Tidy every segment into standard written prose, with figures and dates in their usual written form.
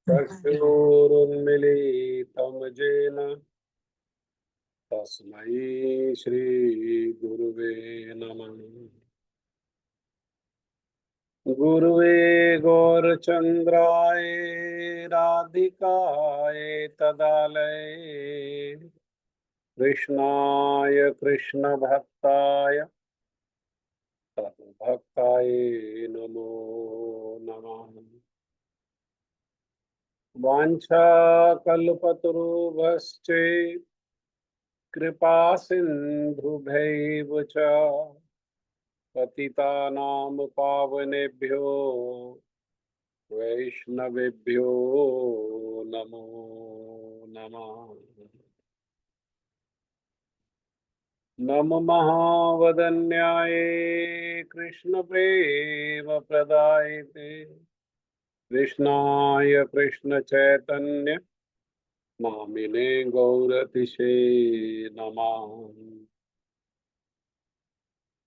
चक्षुरुन्मीलितं येन तस्मै श्रीगुरुवे नमः। गुरुवे गौरचन्द्राय राधिकाय तदालये कृष्णाय कृष्णभक्ताय तद्भक्ताय नमो नमः। वाञ्छाकल्पतरुभ्यश्च कृपा सिन्धुभ्यैव च पतितानां पावनेभ्यो वैष्णवेभ्यो नमो नमः। नमो महावदन्याय कृष्णप्रेमप्रदायते कृष्णाय कृष्णचैतन्य नामिने गौरतिशे नमः।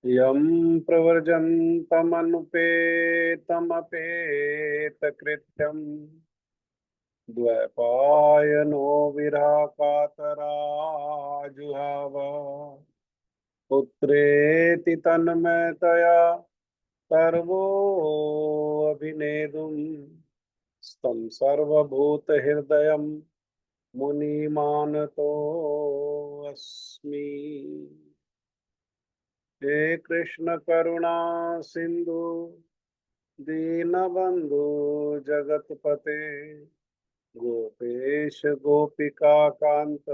यं प्रव्रजन्तमनुपेतमपेतकृत्यं द्वैपायनो विरहकातराजुहाव पुत्रेति तन्मयतया सर्वोऽभिनेदुं स्तं सर्वभूतहृदयं मुनिमानतोऽस्मि। हे कृष्ण करुणा सिंधु दीनबंधु जगतपते गोपेश गोपिका कांत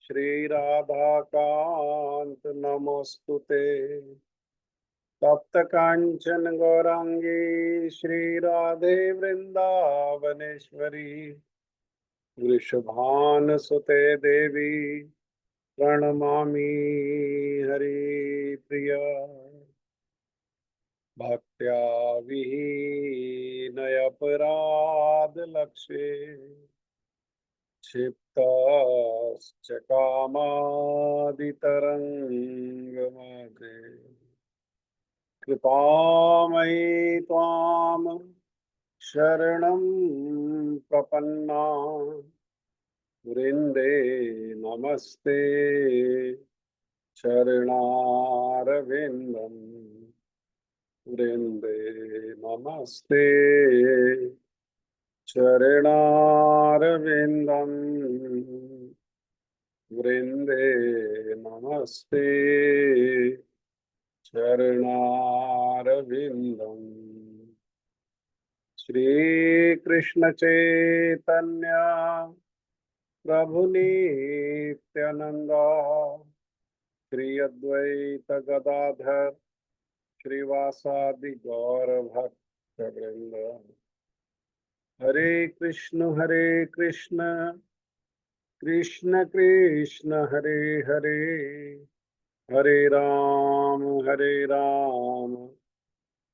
श्री राधा कांत नमोस्तुते। तप्त कांचन गौरांगी श्री राधे वृंदावनेश्वरी वृषभानुसुते देवी प्रणमामि हरिप्रिया। भक्त्या विहीनयपराधलक्षे क्षिप्तश्च कामादितरङ्गमाग्रे कृपामयि त्वां शरणं प्रपन्ना वृन्दे नमस्ते चरणारविन्दम् वृन्दे नमस्ते चरणारविन्दम् वृन्दे नमस्ते चरणारविन्दम्। श्रीकृष्ण चैतन्य प्रभु नित्यानंदा श्री अद्वैत गदाधर श्रीवासादि गौर भक्त वृंद। हरे कृष्ण कृष्ण कृष्ण हरे हरे हरे राम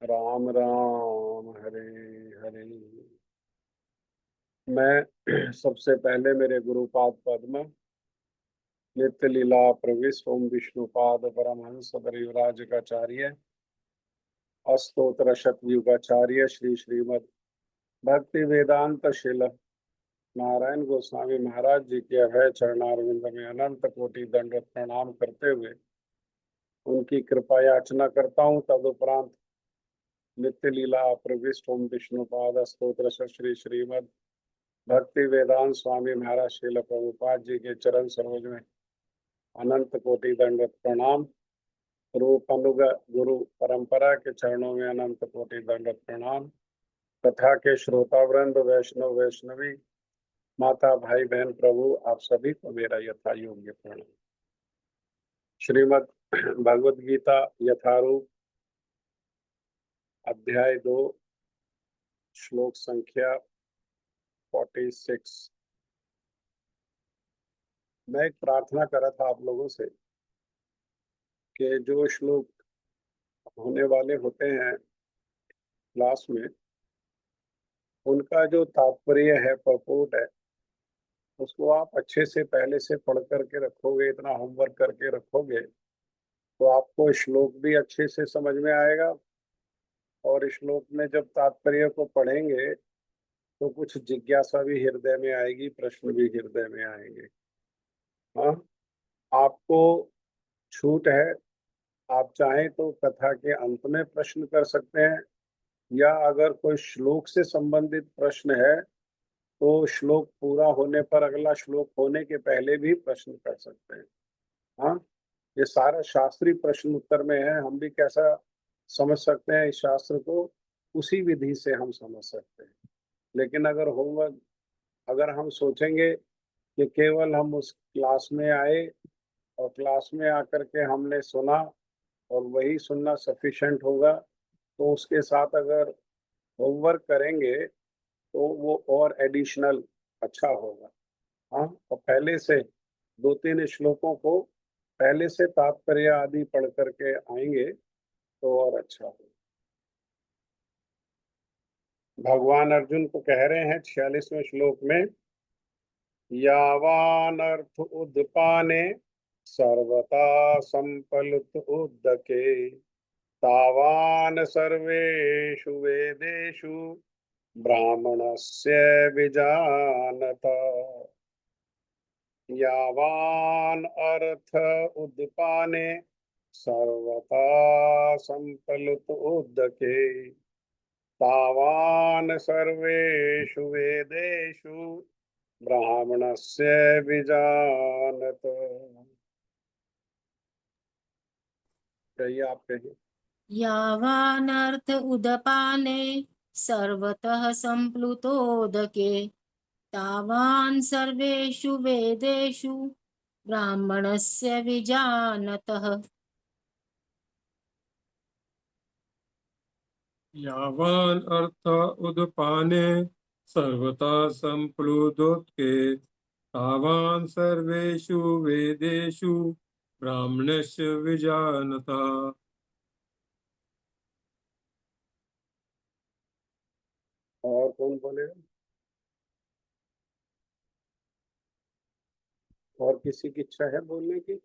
राम राम हरे हरे। मैं सबसे पहले मेरे गुरुपाद पद्म नित्य लीला प्रविष्ट ओम विष्णुपाद परमहंस परिव्राजकाचार्य अस्तोत्र शतयुगाचार्य श्री श्रीमद भक्ति वेदांत शिल नारायण गोस्वामी महाराज जी के अभय चरणारविंद में अनंत कोटि दंडवत प्रणाम करते हुए उनकी कृपा याचना करता हूँ। तदुपरांत नित्य लीला प्रविष्ट ओम विष्णुपाद स्तोत्र श्री श्रीमद भक्ति वेदांत स्वामी महाराज श्रील प्रभुपाद जी के चरण सरोज में अनंत कोटि दंडवत प्रणाम। रूप अनुग गुरु परंपरा के चरणों में अनंत कोटि दंडवत प्रणाम। कथा के श्रोता वृंद वैष्णव वैष्णवी माता भाई बहन प्रभु आप सभी को मेरा यथा योग्य प्रणाम। श्रीमद् भगवद गीता यथारूप अध्याय 2 श्लोक संख्या 46। मैं एक प्रार्थना कर रहा था आप लोगों से कि जो श्लोक होने वाले होते हैं क्लास में उनका जो तात्पर्य है पurport है उसको आप अच्छे से पहले से पढ़ करके रखोगे, इतना होमवर्क करके रखोगे तो आपको श्लोक भी अच्छे से समझ में आएगा और श्लोक में जब तात्पर्य को पढ़ेंगे तो कुछ जिज्ञासा भी हृदय में आएगी, प्रश्न भी हृदय में आएंगे। हाँ, आपको छूट है, आप चाहें तो कथा के अंत में प्रश्न कर सकते हैं, या अगर कोई श्लोक से संबंधित प्रश्न है तो श्लोक पूरा होने पर, अगला श्लोक होने के पहले भी प्रश्न कर सकते हैं। हाँ, ये सारा शास्त्रीय प्रश्न उत्तर में है। हम भी कैसा समझ सकते हैं इस शास्त्र को, उसी विधि से हम समझ सकते हैं। लेकिन अगर होमवर्क, अगर हम सोचेंगे कि केवल हम उस क्लास में आए और क्लास में आकर के हमने सुना और वही सुनना सफिशिएंट होगा, तो उसके साथ अगर होमवर्क करेंगे तो वो और एडिशनल अच्छा होगा। हाँ, और पहले से दो तीन श्लोकों को पहले से तात्पर्य आदि पढ़ करके आएंगे तो और अच्छा होगा। भगवान अर्जुन को कह रहे हैं 46वें श्लोक में, यावानर्थ उद्पाने सर्वथा संपलुत उदके तावान सर्वेषु वेदेषु ब्राह्मणस्य विजानत। यावान अर्थ उद्पाने सर्वथा संपलुत उदके तावान सर्वेषु वेदेषु ब्राह्मणस्य विजानत। कहिए, आप कहिए। यावानर्थ उदपाने सर्वतः संप्लुतोदके तावान् सर्वेषु वेदेषु ब्राह्मणस्य विजानतः। यावान अर्थ उदपाने सर्वथा संप्लुतोदके तावान सर्वेषु वेदेषु ब्राह्मणस्य विजानता। और कौन बोलेगा? और किसी की इच्छा है बोलने की?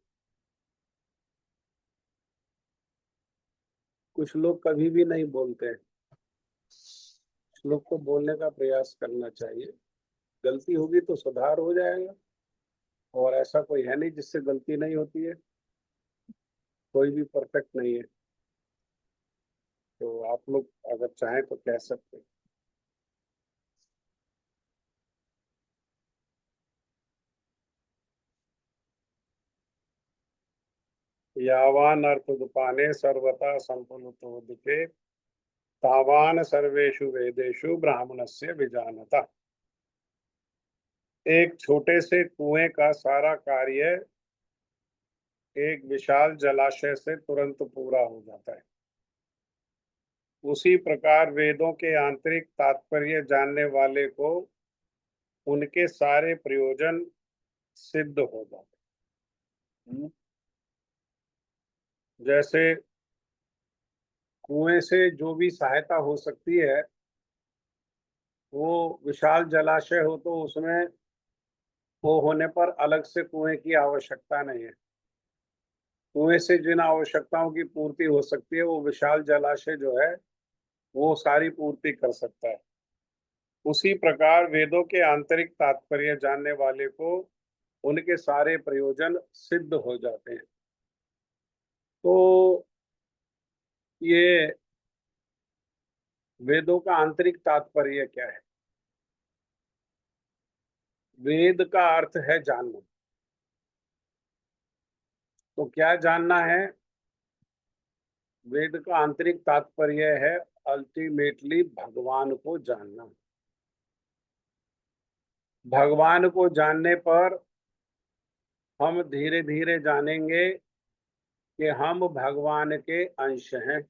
कुछ लोग कभी भी नहीं बोलते हैं। कुछ लोग को बोलने का प्रयास करना चाहिए। गलती होगी तो सुधार हो जाएगा, और ऐसा कोई है नहीं जिससे गलती नहीं होती है। कोई भी परफेक्ट नहीं है। तो आप लोग अगर चाहें तो कह सकते हैं। यावान अर्थोदपाने सर्वथा संपूर्णतोदिके तावान सर्वेषु वेदेषु ब्राह्मणस्य विजानता। एक छोटे से कुएं का सारा कार्य एक विशाल जलाशय से तुरंत पूरा हो जाता है। उसी प्रकार वेदों के आंतरिक तात्पर्य जानने वाले को उनके सारे प्रयोजन सिद्ध हो जाते हैं। जैसे कुएं से जो भी सहायता हो सकती है, वो विशाल जलाशय हो तो उसमें वो होने पर अलग से कुएं की आवश्यकता नहीं है। कुएं से जिन आवश्यकताओं की पूर्ति हो सकती है वो विशाल जलाशय जो है वो सारी पूर्ति कर सकता है। उसी प्रकार वेदों के आंतरिक तात्पर्य जानने वाले को उनके सारे प्रयोजन सिद्ध हो जाते हैं। तो ये वेदों का आंतरिक तात्पर्य क्या है? वेद का अर्थ है जानना। तो क्या जानना है? वेद का आंतरिक तात्पर्य है अल्टीमेटली भगवान को जानना। भगवान को जानने पर हम धीरे धीरे जानेंगे कि हम भगवान के अंश हैं,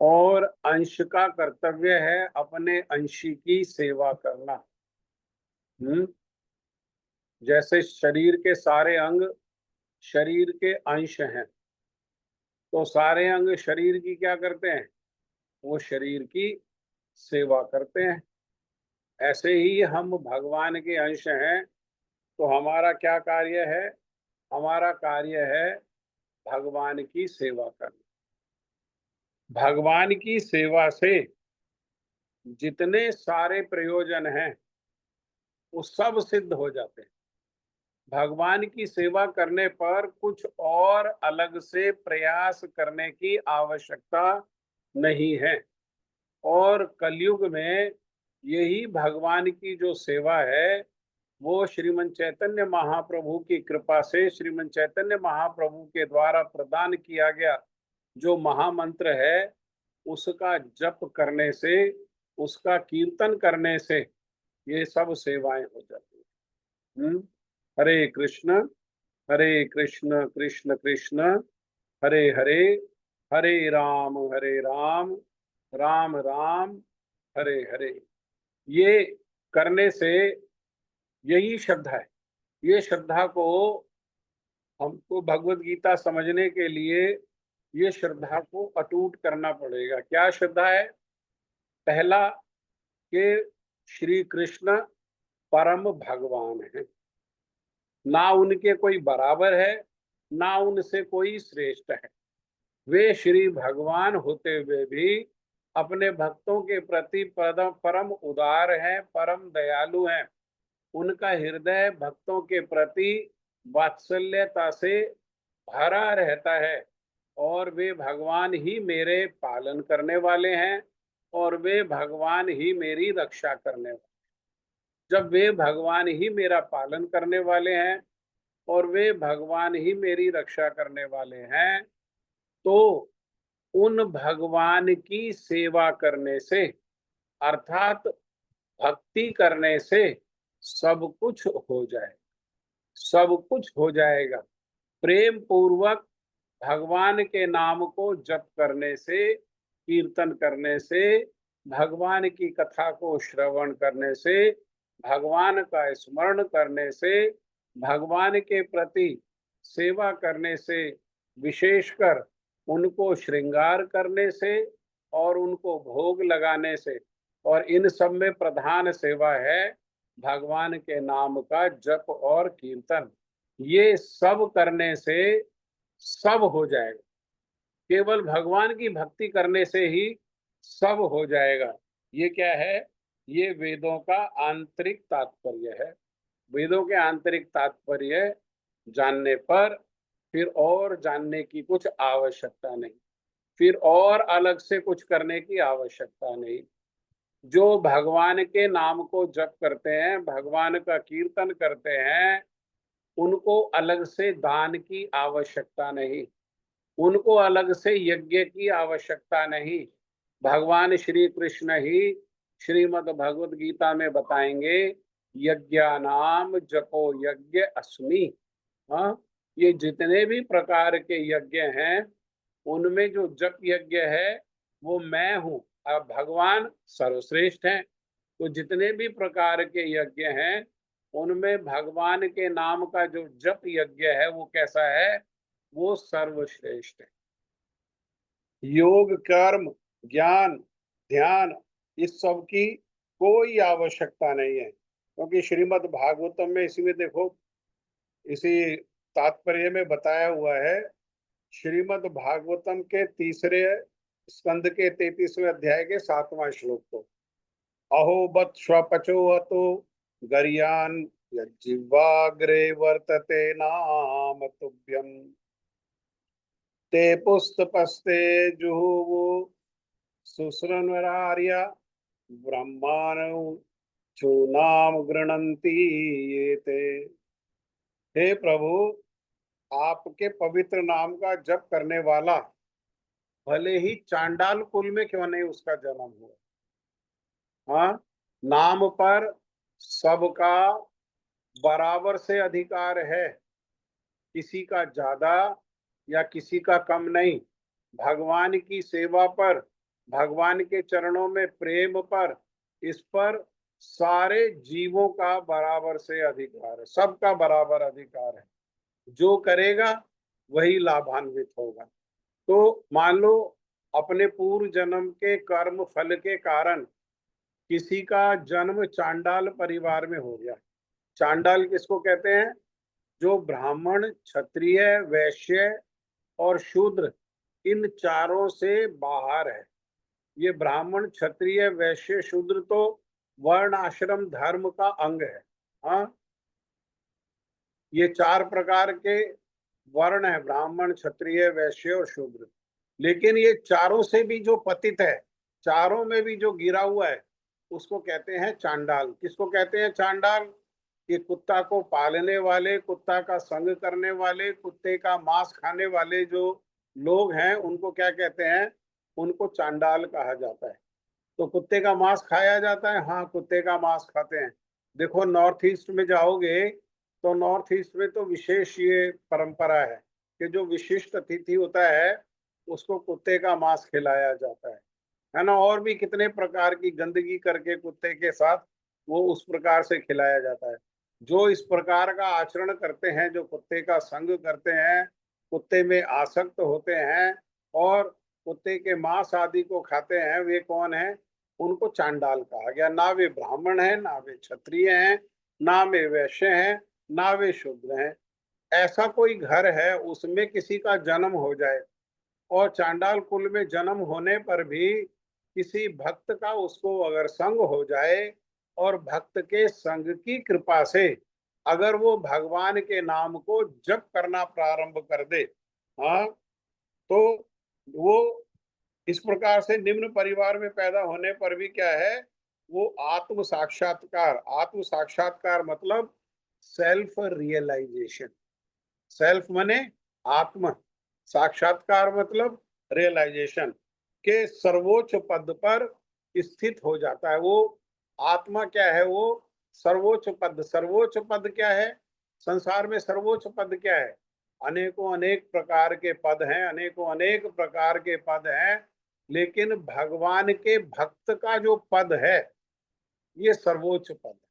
और अंश का कर्तव्य है अपने अंशी की सेवा करना। जैसे शरीर के सारे अंग शरीर के अंश हैं, तो सारे अंग शरीर की क्या करते हैं? वो शरीर की सेवा करते हैं। ऐसे ही हम भगवान के अंश हैं, तो हमारा क्या कार्य है? हमारा कार्य है भगवान की सेवा करना। भगवान की सेवा से जितने सारे प्रयोजन हैं वो सब सिद्ध हो जाते हैं। भगवान की सेवा करने पर कुछ और अलग से प्रयास करने की आवश्यकता नहीं है। और कलयुग में यही भगवान की जो सेवा है वो श्रीमन चैतन्य महाप्रभु की कृपा से, श्रीमन चैतन्य महाप्रभु के द्वारा प्रदान किया गया जो महामंत्र है उसका जप करने से, उसका कीर्तन करने से ये सब सेवाएं हो जाती हैं। हरे कृष्ण कृष्ण कृष्ण हरे हरे, हरे राम राम राम हरे हरे। ये करने से यही श्रद्धा है। ये श्रद्धा को हमको भगवत गीता समझने के लिए ये श्रद्धा को अटूट करना पड़ेगा। क्या श्रद्धा है? पहला कि श्री कृष्ण परम भगवान है, ना उनके कोई बराबर है, ना उनसे कोई श्रेष्ठ है। वे श्री भगवान होते हुए भी अपने भक्तों के प्रति परम उदार हैं, परम दयालु हैं। उनका हृदय भक्तों के प्रति वात्सल्यता से भरा रहता है और वे भगवान ही मेरे पालन करने वाले हैं और वे भगवान ही मेरी रक्षा करने वाले। जब वे भगवान ही मेरा पालन करने वाले हैं और वे भगवान ही मेरी रक्षा करने वाले हैं तो उन भगवान की सेवा करने से अर्थात भक्ति करने से सब कुछ हो जाएगा, सब कुछ हो जाएगा। प्रेम पूर्वक भगवान के नाम को जप करने से, कीर्तन करने से, भगवान की कथा को श्रवण करने से, भगवान का स्मरण करने से, भगवान के प्रति सेवा करने से, विशेषकर उनको श्रृंगार करने से और उनको भोग लगाने से, और इन सब में प्रधान सेवा है भगवान के नाम का जप और कीर्तन। ये सब करने से सब हो जाएगा। केवल भगवान की भक्ति करने से ही सब हो जाएगा। ये क्या है? ये वेदों का आंतरिक तात्पर्य है। वेदों के आंतरिक तात्पर्य जानने पर फिर और जानने की कुछ आवश्यकता नहीं, फिर और अलग से कुछ करने की आवश्यकता नहीं। जो भगवान के नाम को जप करते हैं, भगवान का कीर्तन करते हैं, उनको अलग से दान की आवश्यकता नहीं, उनको अलग से यज्ञ की आवश्यकता नहीं। भगवान श्री कृष्ण ही श्रीमद् भगवद गीता में बताएंगे, यज्ञानाम जपो यज्ञ अस्मि। हाँ, ये जितने भी प्रकार के यज्ञ हैं उनमें जो जप यज्ञ है वो मैं हूँ। अब भगवान सर्वश्रेष्ठ हैं, तो जितने भी प्रकार के यज्ञ हैं उनमें भगवान के नाम का जो जप यज्ञ है वो कैसा है? वो सर्वश्रेष्ठ है। योग, कर्म, ज्ञान, ध्यान इस सब की कोई आवश्यकता नहीं है, क्योंकि श्रीमद् भागवतम में इसी में देखो, इसी तात्पर्य में बताया हुआ है। श्रीमद् भागवतम के तीसरे स्कंद के 33वें अध्याय के 7वां श्लोक को, अहो बत स्वपचो हतो गर्यान यज्जिह्वाग्रे वर्तते नाम तुभ्यम ते पुस्तपस्ते जुहुवु सुसृन्वरार्य ब्रह्माणु चूनाम गृणंती ये ते। हे प्रभु, आपके पवित्र नाम का जप करने वाला भले ही चांडाल कुल में क्यों नहीं उसका जन्म हुआ, हाँ, नाम पर सबका बराबर से अधिकार है, किसी का ज्यादा या किसी का कम नहीं। भगवान की सेवा पर, भगवान के चरणों में प्रेम पर, इस पर सारे जीवों का बराबर से अधिकार है, सबका बराबर अधिकार है। जो करेगा वही लाभान्वित होगा। तो मान लो अपने पूर्व जन्म के कर्म फल के कारण किसी का जन्म चांडाल परिवार में हो गया। चांडाल किसको कहते हैं? जो ब्राह्मण, क्षत्रिय, वैश्य और शूद्र इन चारों से बाहर है, ये ब्राह्मण क्षत्रिय वैश्य शूद्र तो वर्ण आश्रम धर्म का अंग है। हाँ, ये 4 प्रकार के वर्ण है, ब्राह्मण क्षत्रिय वैश्य और शूद्र। लेकिन ये चारों से भी जो पतित है, चारों में भी जो गिरा हुआ है, उसको कहते हैं चांडाल। किसको कहते हैं चांडाल? ये कुत्ता को पालने वाले, कुत्ता का संग करने वाले, कुत्ते का मांस खाने वाले जो लोग हैं, उनको क्या कहते हैं? उनको चांडाल कहा जाता है। तो कुत्ते का मांस खाया जाता है? हाँ, कुत्ते का मांस खाते हैं। देखो नॉर्थ ईस्ट में जाओगे तो नॉर्थ ईस्ट में तो विशेष ये परंपरा है कि जो विशिष्ट अतिथि होता है उसको कुत्ते का मांस खिलाया जाता है ना। और भी कितने प्रकार की गंदगी करके कुत्ते के साथ वो उस प्रकार से खिलाया जाता है। जो इस प्रकार का आचरण करते हैं, जो कुत्ते का संग करते हैं, कुत्ते में आसक्त होते हैं और कुत्ते के मांस आदि को खाते हैं, वे कौन है? उनको चांडाल कहा गया। ना वे ब्राह्मण हैं, ना वे क्षत्रिय हैं, ना वे वैश्य हैं, ना वे शूद्र हैं। ऐसा कोई घर है उसमें किसी का जन्म हो जाए और चांडाल कुल में जन्म होने पर भी किसी भक्त का उसको अगर संग हो जाए और भक्त के संग की कृपा से अगर वो भगवान के नाम को जप करना प्रारंभ कर दे, हाँ, तो वो इस प्रकार से निम्न परिवार में पैदा होने पर भी क्या है? वो आत्म साक्षात्कार मतलब सेल्फ रियलाइजेशन। सेल्फ माने आत्म, साक्षात्कार मतलब रियलाइजेशन के सर्वोच्च पद पर स्थित हो जाता है। वो आत्मा क्या है? वो सर्वोच्च पद। सर्वोच्च पद क्या है? संसार में सर्वोच्च पद क्या है? अनेकों अनेक प्रकार के पद हैं, अनेकों अनेक प्रकार के पद हैं, लेकिन भगवान के भक्त का जो पद है ये सर्वोच्च पद है।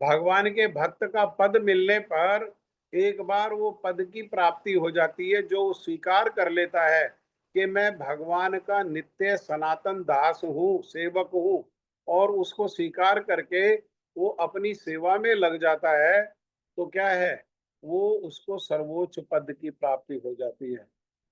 भगवान के भक्त का पद मिलने पर एक बार वो पद की प्राप्ति हो जाती है, जो स्वीकार कर लेता है कि मैं भगवान का नित्य सनातन दास हूँ, सेवक हूँ, और उसको स्वीकार करके वो अपनी सेवा में लग जाता है, तो क्या है? वो उसको सर्वोच्च पद की प्राप्ति हो जाती है।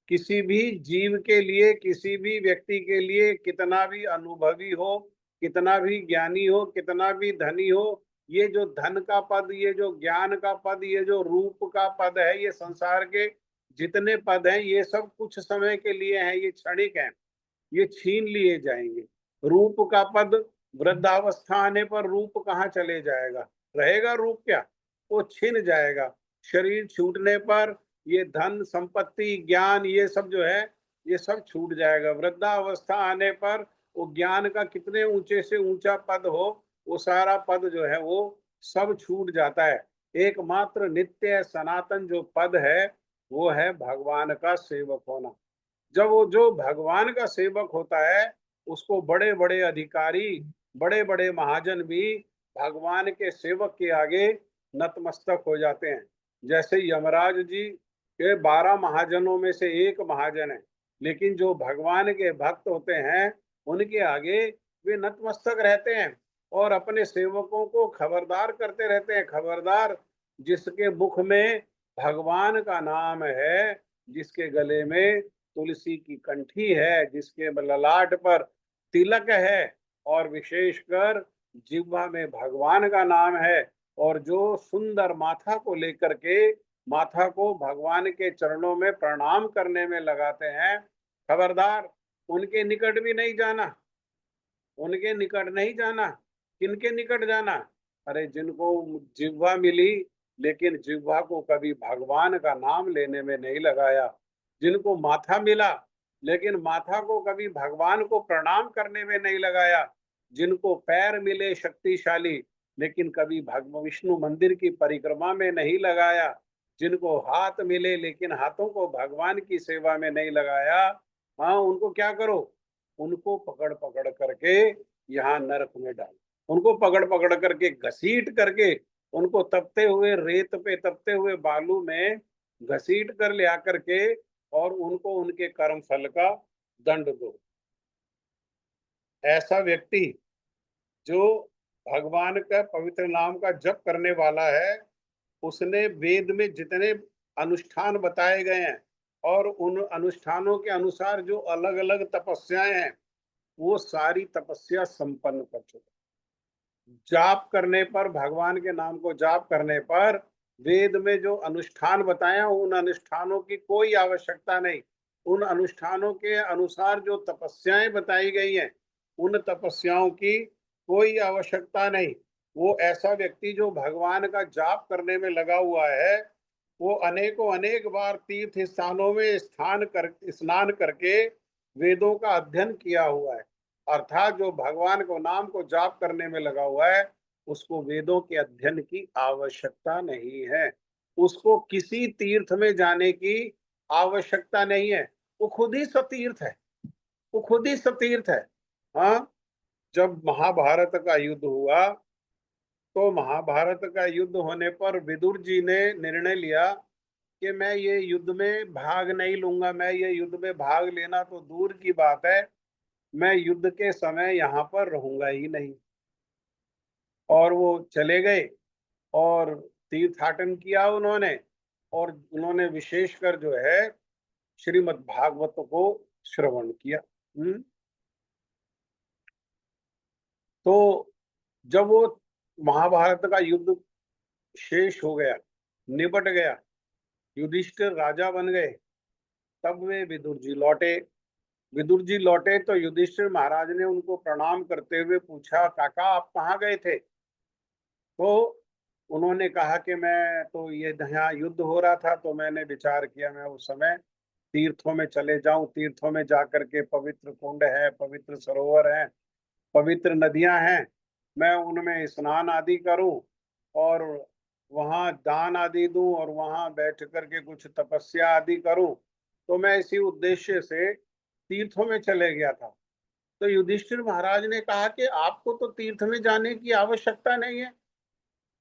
किसी भी जीव के लिए, किसी भी व्यक्ति के लिए, कितना भी अनुभवी हो, कितना भी ज्ञानी हो, कितना भी धनी हो, ये जो धन का पद, ये जो ज्ञान का पद, ये जो रूप का पद है, ये संसार के जितने पद हैं ये सब कुछ समय के लिए हैं, ये क्षणिक हैं, ये छीन लिए जाएंगे। रूप का पद, वृद्धावस्था आने पर रूप कहाँ चले जाएगा? रहेगा रूप क्या? वो छिन जाएगा। शरीर छूटने पर ये धन संपत्ति ज्ञान ये सब जो है ये सब छूट जाएगा। वृद्धावस्था आने पर वो ज्ञान का कितने ऊंचे से ऊंचा पद हो, वो सारा पद जो है वो सब छूट जाता है। एकमात्र नित्य सनातन जो पद है वो है भगवान का सेवक होना। जब वो जो भगवान का सेवक होता है उसको बड़े बड़े अधिकारी, बड़े बड़े महाजन भी भगवान के सेवक के आगे नतमस्तक हो जाते हैं। जैसे यमराज जी के 12 महाजनों में से एक महाजन है, लेकिन जो भगवान के भक्त होते हैं उनके आगे वे नतमस्तक रहते हैं और अपने सेवकों को खबरदार करते रहते हैं। खबरदार, जिसके मुख में भगवान का नाम है, जिसके गले में तुलसी की कंठी है, जिसके ललाट पर तिलक है, और विशेषकर जिह्वा में भगवान का नाम है, और जो सुंदर माथा को लेकर के माथा को भगवान के चरणों में प्रणाम करने में लगाते हैं, खबरदार, उनके निकट भी नहीं जाना। उनके निकट नहीं जाना। किनके निकट जाना? अरे जिनको जिह्वा मिली लेकिन जिह्वा को कभी भगवान का नाम लेने में नहीं लगाया, जिनको माथा मिला लेकिन माथा को कभी भगवान को प्रणाम करने में नहीं लगाया, जिनको पैर मिले शक्तिशाली लेकिन कभी भगवान विष्णु मंदिर की परिक्रमा में नहीं लगाया, जिनको हाथ मिले लेकिन हाथों को भगवान की सेवा में नहीं लगाया, हाँ, उनको क्या करो? उनको पकड़ पकड़ करके यहाँ नरक में डालो। उनको पकड़ पकड़ करके घसीट करके उनको तपते हुए रेत पे, तपते हुए बालू में घसीट कर ले आकर के और उनको उनके कर्म फल का दंड दो। ऐसा व्यक्ति जो भगवान का पवित्र नाम का जप करने वाला है, उसने वेद में जितने अनुष्ठान बताए गए हैं और उन अनुष्ठानों के अनुसार जो अलग अलग तपस्याएं हैं, वो सारी तपस्या संपन्न कर चुका। जाप करने पर, भगवान के नाम को जाप करने पर वेद में जो अनुष्ठान बताया, उन अनुष्ठानों की कोई आवश्यकता नहीं। उन अनुष्ठानों के अनुसार जो तपस्याएं बताई गई हैं, उन तपस्याओं की कोई आवश्यकता नहीं। वो ऐसा व्यक्ति जो भगवान का जाप करने में लगा हुआ है, वो अनेकों अनेक बार तीर्थ स्थानों में स्नान करके वेदों का अध्ययन किया हुआ है। अर्थात जो भगवान को नाम को जाप करने में लगा हुआ है, उसको वेदों के अध्ययन की आवश्यकता नहीं है। उसको किसी तीर्थ में जाने की आवश्यकता नहीं है। वो खुद ही सतीर्थ है। वो खुद ही सतीर्थ है। हाँ, जब महाभारत का युद्ध हुआ, तो महाभारत का युद्ध होने पर विदुर जी ने निर्णय लिया कि मैं ये युद्ध में भाग नहीं लूंगा। मैं ये युद्ध में भाग लेना तो दूर की बात है, मैं युद्ध के समय यहाँ पर रहूंगा ही नहीं। और वो चले गए और तीर्थाटन किया उन्होंने, और उन्होंने विशेषकर जो है श्रीमद् भागवत को श्रवण किया। तो जब वो महाभारत का युद्ध शेष हो गया, निबट गया, युधिष्ठिर राजा बन गए, तब वे विदुर जी लौटे। विदुर जी लौटे तो युधिष्ठिर महाराज ने उनको प्रणाम करते हुए पूछा, काका आप कहाँ गए थे? तो उन्होंने कहा कि मैं तो ये यहाँ युद्ध हो रहा था, तो मैंने विचार किया मैं उस समय तीर्थों में चले जाऊं। तीर्थों में जाकर के पवित्र कुंड है, पवित्र सरोवर है, पवित्र नदियां हैं, मैं उनमें स्नान आदि करूं और वहां दान आदि दूं और वहां बैठ करके कुछ तपस्या आदि करूं। तो मैं इसी उद्देश्य से तीर्थों में चले गया था। तो युधिष्ठिर महाराज ने कहा कि आपको तो तीर्थ में जाने की आवश्यकता नहीं है,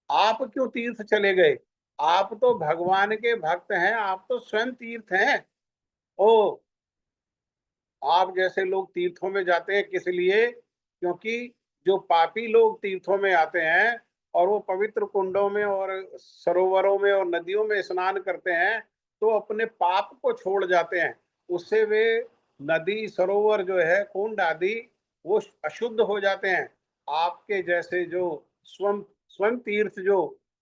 आप क्यों तीर्थ चले गए? आप तो भगवान के भक्त हैं, आप तो स्वयं तीर्थ हैं। ओ, आप जैसे लोग तीर्थों में जाते हैं किस लिए? क्योंकि जो पापी लोग तीर्थों में आते हैं और वो पवित्र कुंडों में और सरोवरों में और नदियों में स्नान करते हैं, तो अपने पाप को छोड़ जाते हैं। उससे वे नदी, सरोवर जो है, कुंड आदि, वो अशुद्ध हो जाते हैं। आपके जैसे जो स्वयं स्वयं तीर्थ जो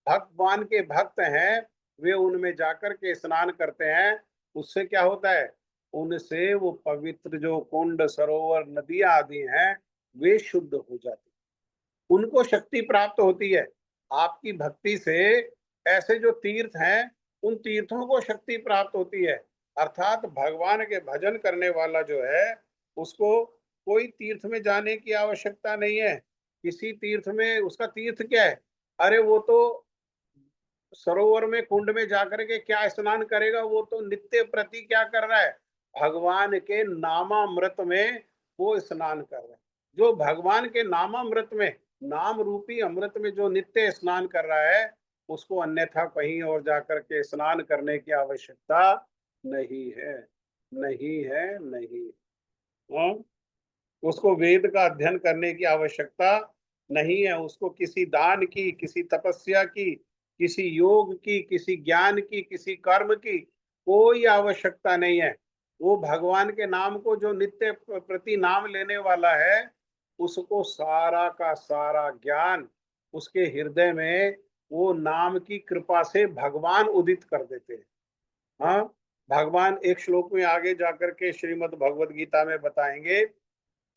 भगवान के भक्त हैं, वे उनमें जाकर के स्नान करते हैं। उससे क्या होता है? उनसे वो पवित्र जो कुंड, सरोवर, नदियां आदि हैं, वे शुद्ध हो जाती, उनको शक्ति प्राप्त होती है। आपकी भक्ति से ऐसे जो तीर्थ हैं, उन तीर्थों को शक्ति प्राप्त होती है। अर्थात भगवान के भजन करने वाला जो है, उसको कोई तीर्थ में जाने की आवश्यकता नहीं है। किसी तीर्थ में, उसका तीर्थ क्या है? अरे वो तो सरोवर में, कुंड में जाकर के क्या स्नान करेगा? वो तो नित्य प्रति क्या कर रहा है? भगवान के नामामृत में वो स्नान कर रहा है। जो भगवान के नामामृत में, नाम रूपी अमृत में जो नित्य स्नान कर रहा है, उसको अन्यथा कहीं और जाकर के स्नान करने की आवश्यकता नहीं है। नहीं है, नहीं। हाँ? उसको वेद का अध्ययन करने की आवश्यकता नहीं है। उसको किसी दान की, किसी तपस्या की, किसी योग की, किसी ज्ञान की, किसी कर्म की कोई आवश्यकता नहीं है। वो भगवान के नाम को जो नित्य प्रति नाम लेने वाला है, उसको सारा का सारा ज्ञान उसके हृदय में वो नाम की कृपा से भगवान उदित कर देते हैं। हाँ, भगवान एक श्लोक में आगे जाकर के श्रीमद् भगवद गीता में बताएंगे,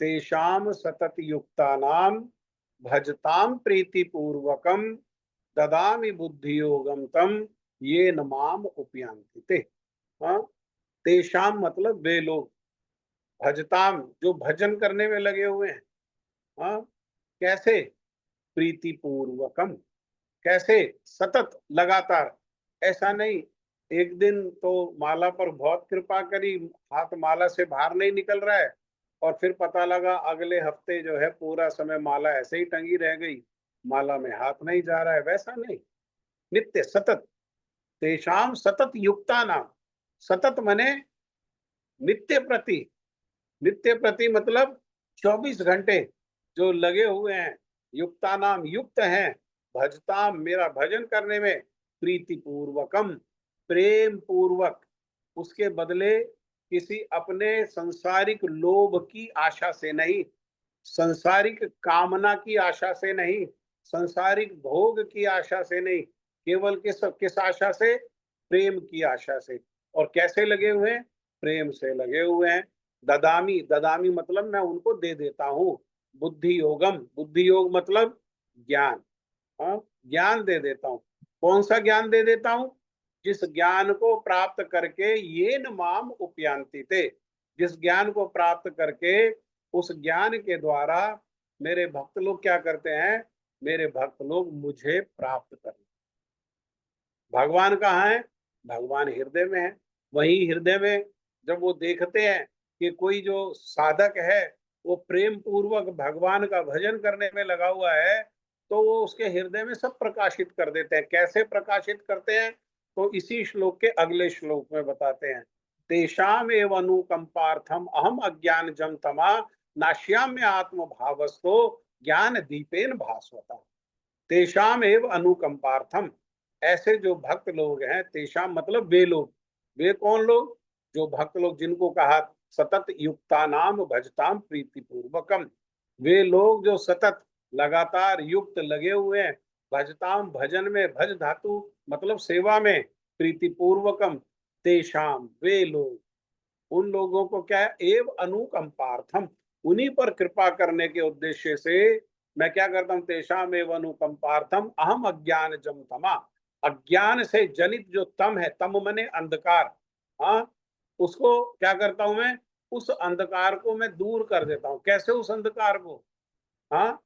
तेषाम सतत युक्तानाम भजताम प्रीति पूर्वकम ददामि बुद्धि योगम तम ये नमाम उपयांति ते। हाँ, तेषाम मतलब वे लोग, भजताम जो भजन करने में लगे हुए हैं। हाँ, कैसे? प्रीति पूर्वकम, कैसे? सतत, लगातार। ऐसा नहीं एक दिन तो माला पर बहुत कृपा करी, हाथ माला से बाहर नहीं निकल रहा है, और फिर पता लगा अगले हफ्ते जो है पूरा समय माला ऐसे ही टंगी रह गई, माला में हाथ नहीं जा रहा है। वैसा नहीं, नित्य सतत। तेषाम सतत युक्ता नाम, सतत मने नित्य प्रति। नित्य प्रति मतलब 24 घंटे जो लगे हुए हैं, युक्ता नाम, युक्त हैं, भजताम, मेरा भजन करने में, प्रीति पूर्वकम, प्रेम पूर्वक, उसके बदले किसी अपने सांसारिक लोभ की आशा से नहीं, संसारिक कामना की आशा से नहीं, संसारिक भोग की आशा से नहीं, केवल किस आशा से? प्रेम की आशा से। और कैसे लगे हुए हैं? प्रेम से लगे हुए हैं। ददामी, ददामी मतलब मैं उनको दे देता हूँ। बुद्धि योगम, बुद्धि योग मतलब ज्ञान। हाँ, ज्ञान दे देता हूँ। कौन सा ज्ञान दे देता हूँ? जिस ज्ञान को प्राप्त करके ये न माम उपयांति थे, जिस ज्ञान को प्राप्त करके उस ज्ञान के द्वारा मेरे भक्त लोग क्या करते हैं? मेरे भक्त लोग मुझे प्राप्त करते। भगवान कहाँ है? भगवान हृदय में है। वही हृदय में जब वो देखते हैं कि कोई जो साधक है वो प्रेम पूर्वक भगवान का भजन करने में लगा हुआ है, तो वो उसके हृदय में सब प्रकाशित कर देते हैं। कैसे प्रकाशित करते हैं? तो इसी श्लोक के अगले श्लोक में बताते हैं। तेषाम एव अनुकंपार्थम अहम अज्ञान जम तमा नाश्याम्य आत्म भावस्तो ज्ञान दीपेन भास्वता। तेषाम एव अनुकंपार्थम, ऐसे जो भक्त लोग हैं, तेषाम मतलब वे लोग। वे कौन लोग? जो भक्त लोग जिनको कहा सतत युक्ता नाम भजताम प्रीति पूर्वकम। वे लोग जो सतत लगातार युक्त लगे हुए हैं भजताम, भजन में, भज धातु मतलब सेवा में, प्रीति पूर्वकम, तेषाम वे लोग, उन लोगों को क्या है? एव अनुकंपार्थम, उन्हीं पर कृपा करने के उद्देश्य से मैं क्या करता हूं? तेषाम एव अनुकंपार्थम अहम अज्ञान जम तमा, अज्ञान से जनित जो तम है, तम मने अंधकार, हाँ, उसको क्या करता हूं मैं? उस अंधकार को मैं दूर कर देता हूं। कैसे उस अंधकार को? हाँ,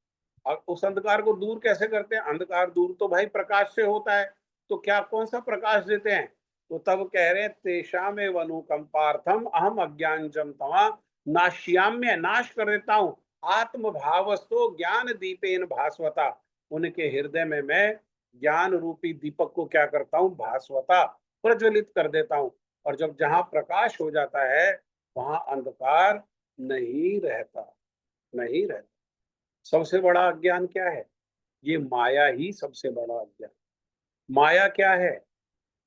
उस अंधकार को दूर कैसे करते हैं? अंधकार दूर तो भाई प्रकाश से होता है। तो क्या कौन सा प्रकाश देते हैं? तो तब कह रहे हैं तेषाम एव अनुकंपार्थम अहम अज्ञानजम तमा नाश्याम्य, नाश कर देता हूँ, आत्म भावस्तो ज्ञान दीपेन भास्वता, उनके हृदय में मैं ज्ञान रूपी दीपक को क्या करता हूँ? भास्वता, प्रज्वलित कर देता हूँ। और जब जहां प्रकाश हो जाता है वहां अंधकार नहीं रहता, नहीं रहता। सबसे बड़ा अज्ञान क्या है? ये माया ही सबसे बड़ा अज्ञान। माया क्या है?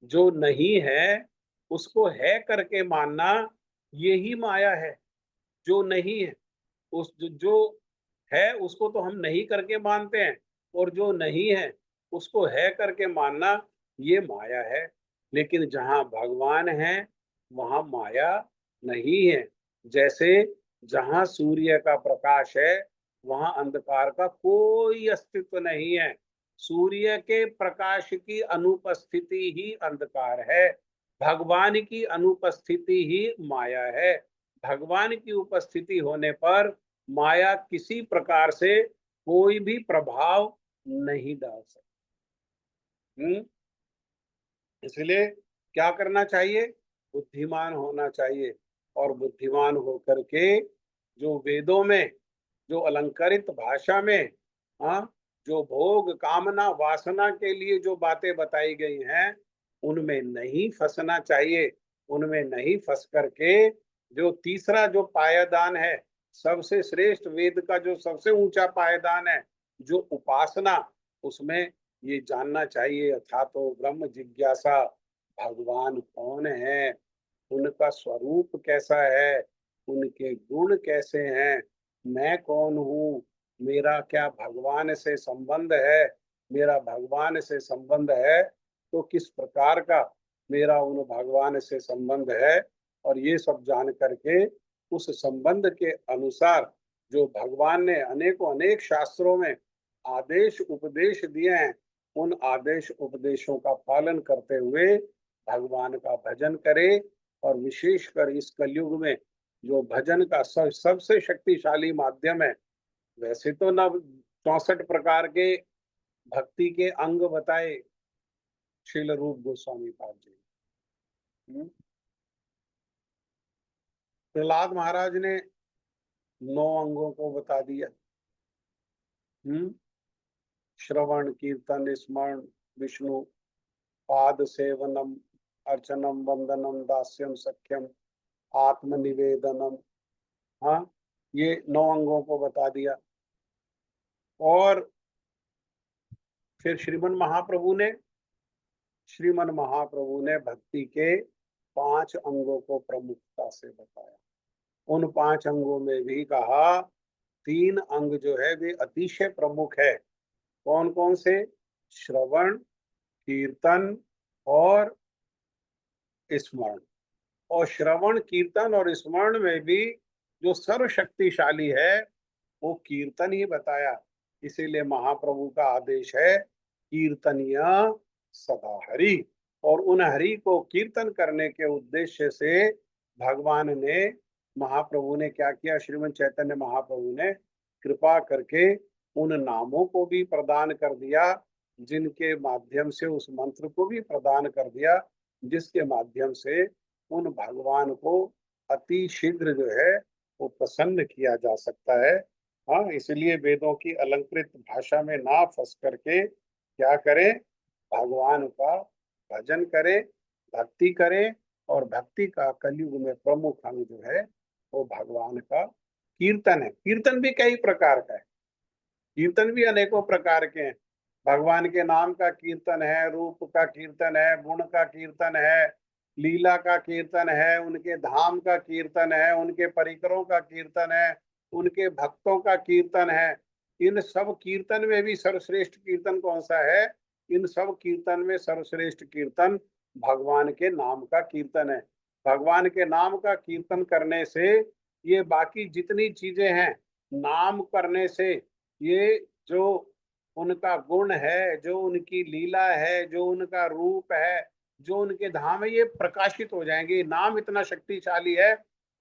जो नहीं है उसको है करके मानना, यही माया है। जो नहीं है, जो है उसको तो हम नहीं करके मानते हैं, और जो नहीं है उसको है करके मानना, ये माया है। लेकिन जहां भगवान है वहां माया नहीं है। जैसे जहां सूर्य का प्रकाश है वहां अंधकार का कोई अस्तित्व नहीं है। सूर्य के प्रकाश की अनुपस्थिति ही अंधकार है, भगवान की अनुपस्थिति ही माया है। भगवान की उपस्थिति होने पर माया किसी प्रकार से कोई भी प्रभाव नहीं डाल सकती। इसलिए क्या करना चाहिए? बुद्धिमान होना चाहिए। और बुद्धिमान होकर के जो वेदों में, जो अलंकारित भाषा में, हाँ, जो भोग कामना वासना के लिए जो बातें बताई गई हैं उनमें नहीं फंसना चाहिए। उनमें नहीं फंस करके जो तीसरा जो पायदान है, सबसे श्रेष्ठ वेद का जो सबसे ऊंचा पायदान है, जो उपासना, उसमें ये जानना चाहिए अथा तो ब्रह्म जिज्ञासा, भगवान कौन है, उनका स्वरूप कैसा है, उनके गुण कैसे हैं, मैं कौन हूँ, मेरा क्या भगवान से संबंध है, मेरा भगवान से संबंध है तो किस प्रकार का मेरा उन भगवान से संबंध है। और ये सब जान करके उस संबंध के अनुसार जो भगवान ने अनेकों अनेक शास्त्रों में आदेश उपदेश दिए हैं, उन आदेश उपदेशों का पालन करते हुए भगवान का भजन करे। और विशेषकर इस कलयुग में जो भजन का सबसे शक्तिशाली माध्यम है, वैसे तो न 64 प्रकार के भक्ति के अंग बताए श्रील रूप गोस्वामी पाद जी। प्रहलाद महाराज ने 9 अंगों को बता दिया। श्रवण कीर्तन स्मरण विष्णु पाद सेवनम अर्चनम वंदनम दास्यम सख्यम आत्मनिवेदनम। हाँ, ये 9 अंगों को बता दिया। और फिर श्रीमन महाप्रभु ने भक्ति के 5 अंगों को प्रमुखता से बताया। उन 5 अंगों में भी कहा 3 अंग जो है वे अतिशय प्रमुख है। कौन कौन से? श्रवण, कीर्तन और स्मरण। और श्रवण, कीर्तन और स्मरण में भी जो सर्वशक्तिशाली है वो कीर्तन ही बताया। इसीलिए महाप्रभु का आदेश है कीर्तनीय सदा हरि। और उन हरि को कीर्तन करने के उद्देश्य से भगवान ने, महाप्रभु ने क्या किया? श्रीमद् चैतन्य महाप्रभु ने कृपा करके उन नामों को भी प्रदान कर दिया, जिनके माध्यम से उस मंत्र को भी प्रदान कर दिया, जिसके माध्यम से उन भगवान को अति शीघ्र जो है वो प्रसन्न किया जा सकता है। हाँ, इसलिए वेदों की अलंकृत भाषा में ना फंस करके क्या करें? भगवान का भजन करें, भक्ति करें। और भक्ति का कलयुग में प्रमुख अंग जो है वो भगवान का कीर्तन है। कीर्तन भी कई प्रकार का है, कीर्तन भी अनेकों प्रकार के हैं। भगवान के नाम का कीर्तन है, रूप का कीर्तन है, गुण का कीर्तन है, लीला का कीर्तन है, उनके धाम का कीर्तन है, उनके परिकरों का कीर्तन है, उनके भक्तों का कीर्तन है। इन सब कीर्तन में भी सर्वश्रेष्ठ कीर्तन कौन सा है? इन सब कीर्तन में सर्वश्रेष्ठ कीर्तन भगवान के नाम का कीर्तन है। भगवान के नाम का कीर्तन करने से ये बाकी जितनी चीजें हैं, नाम करने से ये जो उनका गुण है, जो उनकी लीला है, जो उनका रूप है, जो उनके धाम है, ये प्रकाशित हो जाएंगे। नाम इतना शक्तिशाली है,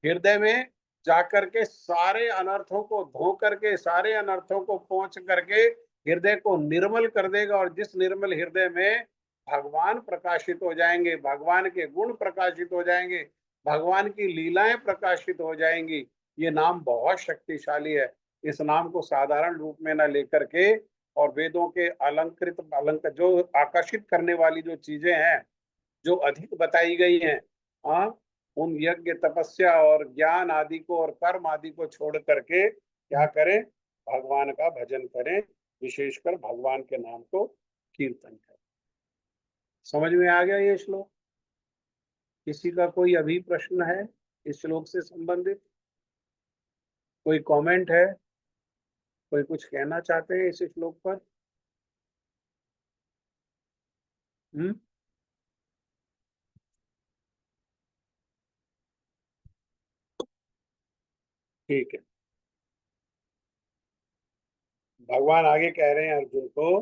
हृदय में जाकर के सारे अनर्थों को धो करके, सारे अनर्थों को पोंछ करके हृदय को निर्मल कर देगा। और जिस निर्मल हृदय में भगवान प्रकाशित हो जाएंगे, भगवान के गुण प्रकाशित हो जाएंगे, भगवान की लीलाएं प्रकाशित हो जाएंगी। ये नाम बहुत शक्तिशाली है। इस नाम को साधारण रूप में न लेकर के और वेदों के अलंकृत जो आकर्षित करने वाली जो चीजें हैं, जो अधिक बताई गई हैं, हाँ, उन यज्ञ, तपस्या और ज्ञान आदि को और कर्म आदि को छोड़ करके क्या करें? भगवान का भजन करें, विशेषकर भगवान के नाम को कीर्तन करें। समझ में आ गया ये श्लोक? किसी का कोई अभी प्रश्न है इस श्लोक से संबंधित? कोई कमेंट है? कोई कुछ कहना चाहते हैं इस श्लोक पर? ठीक है। भगवान आगे कह रहे हैं अर्जुन को,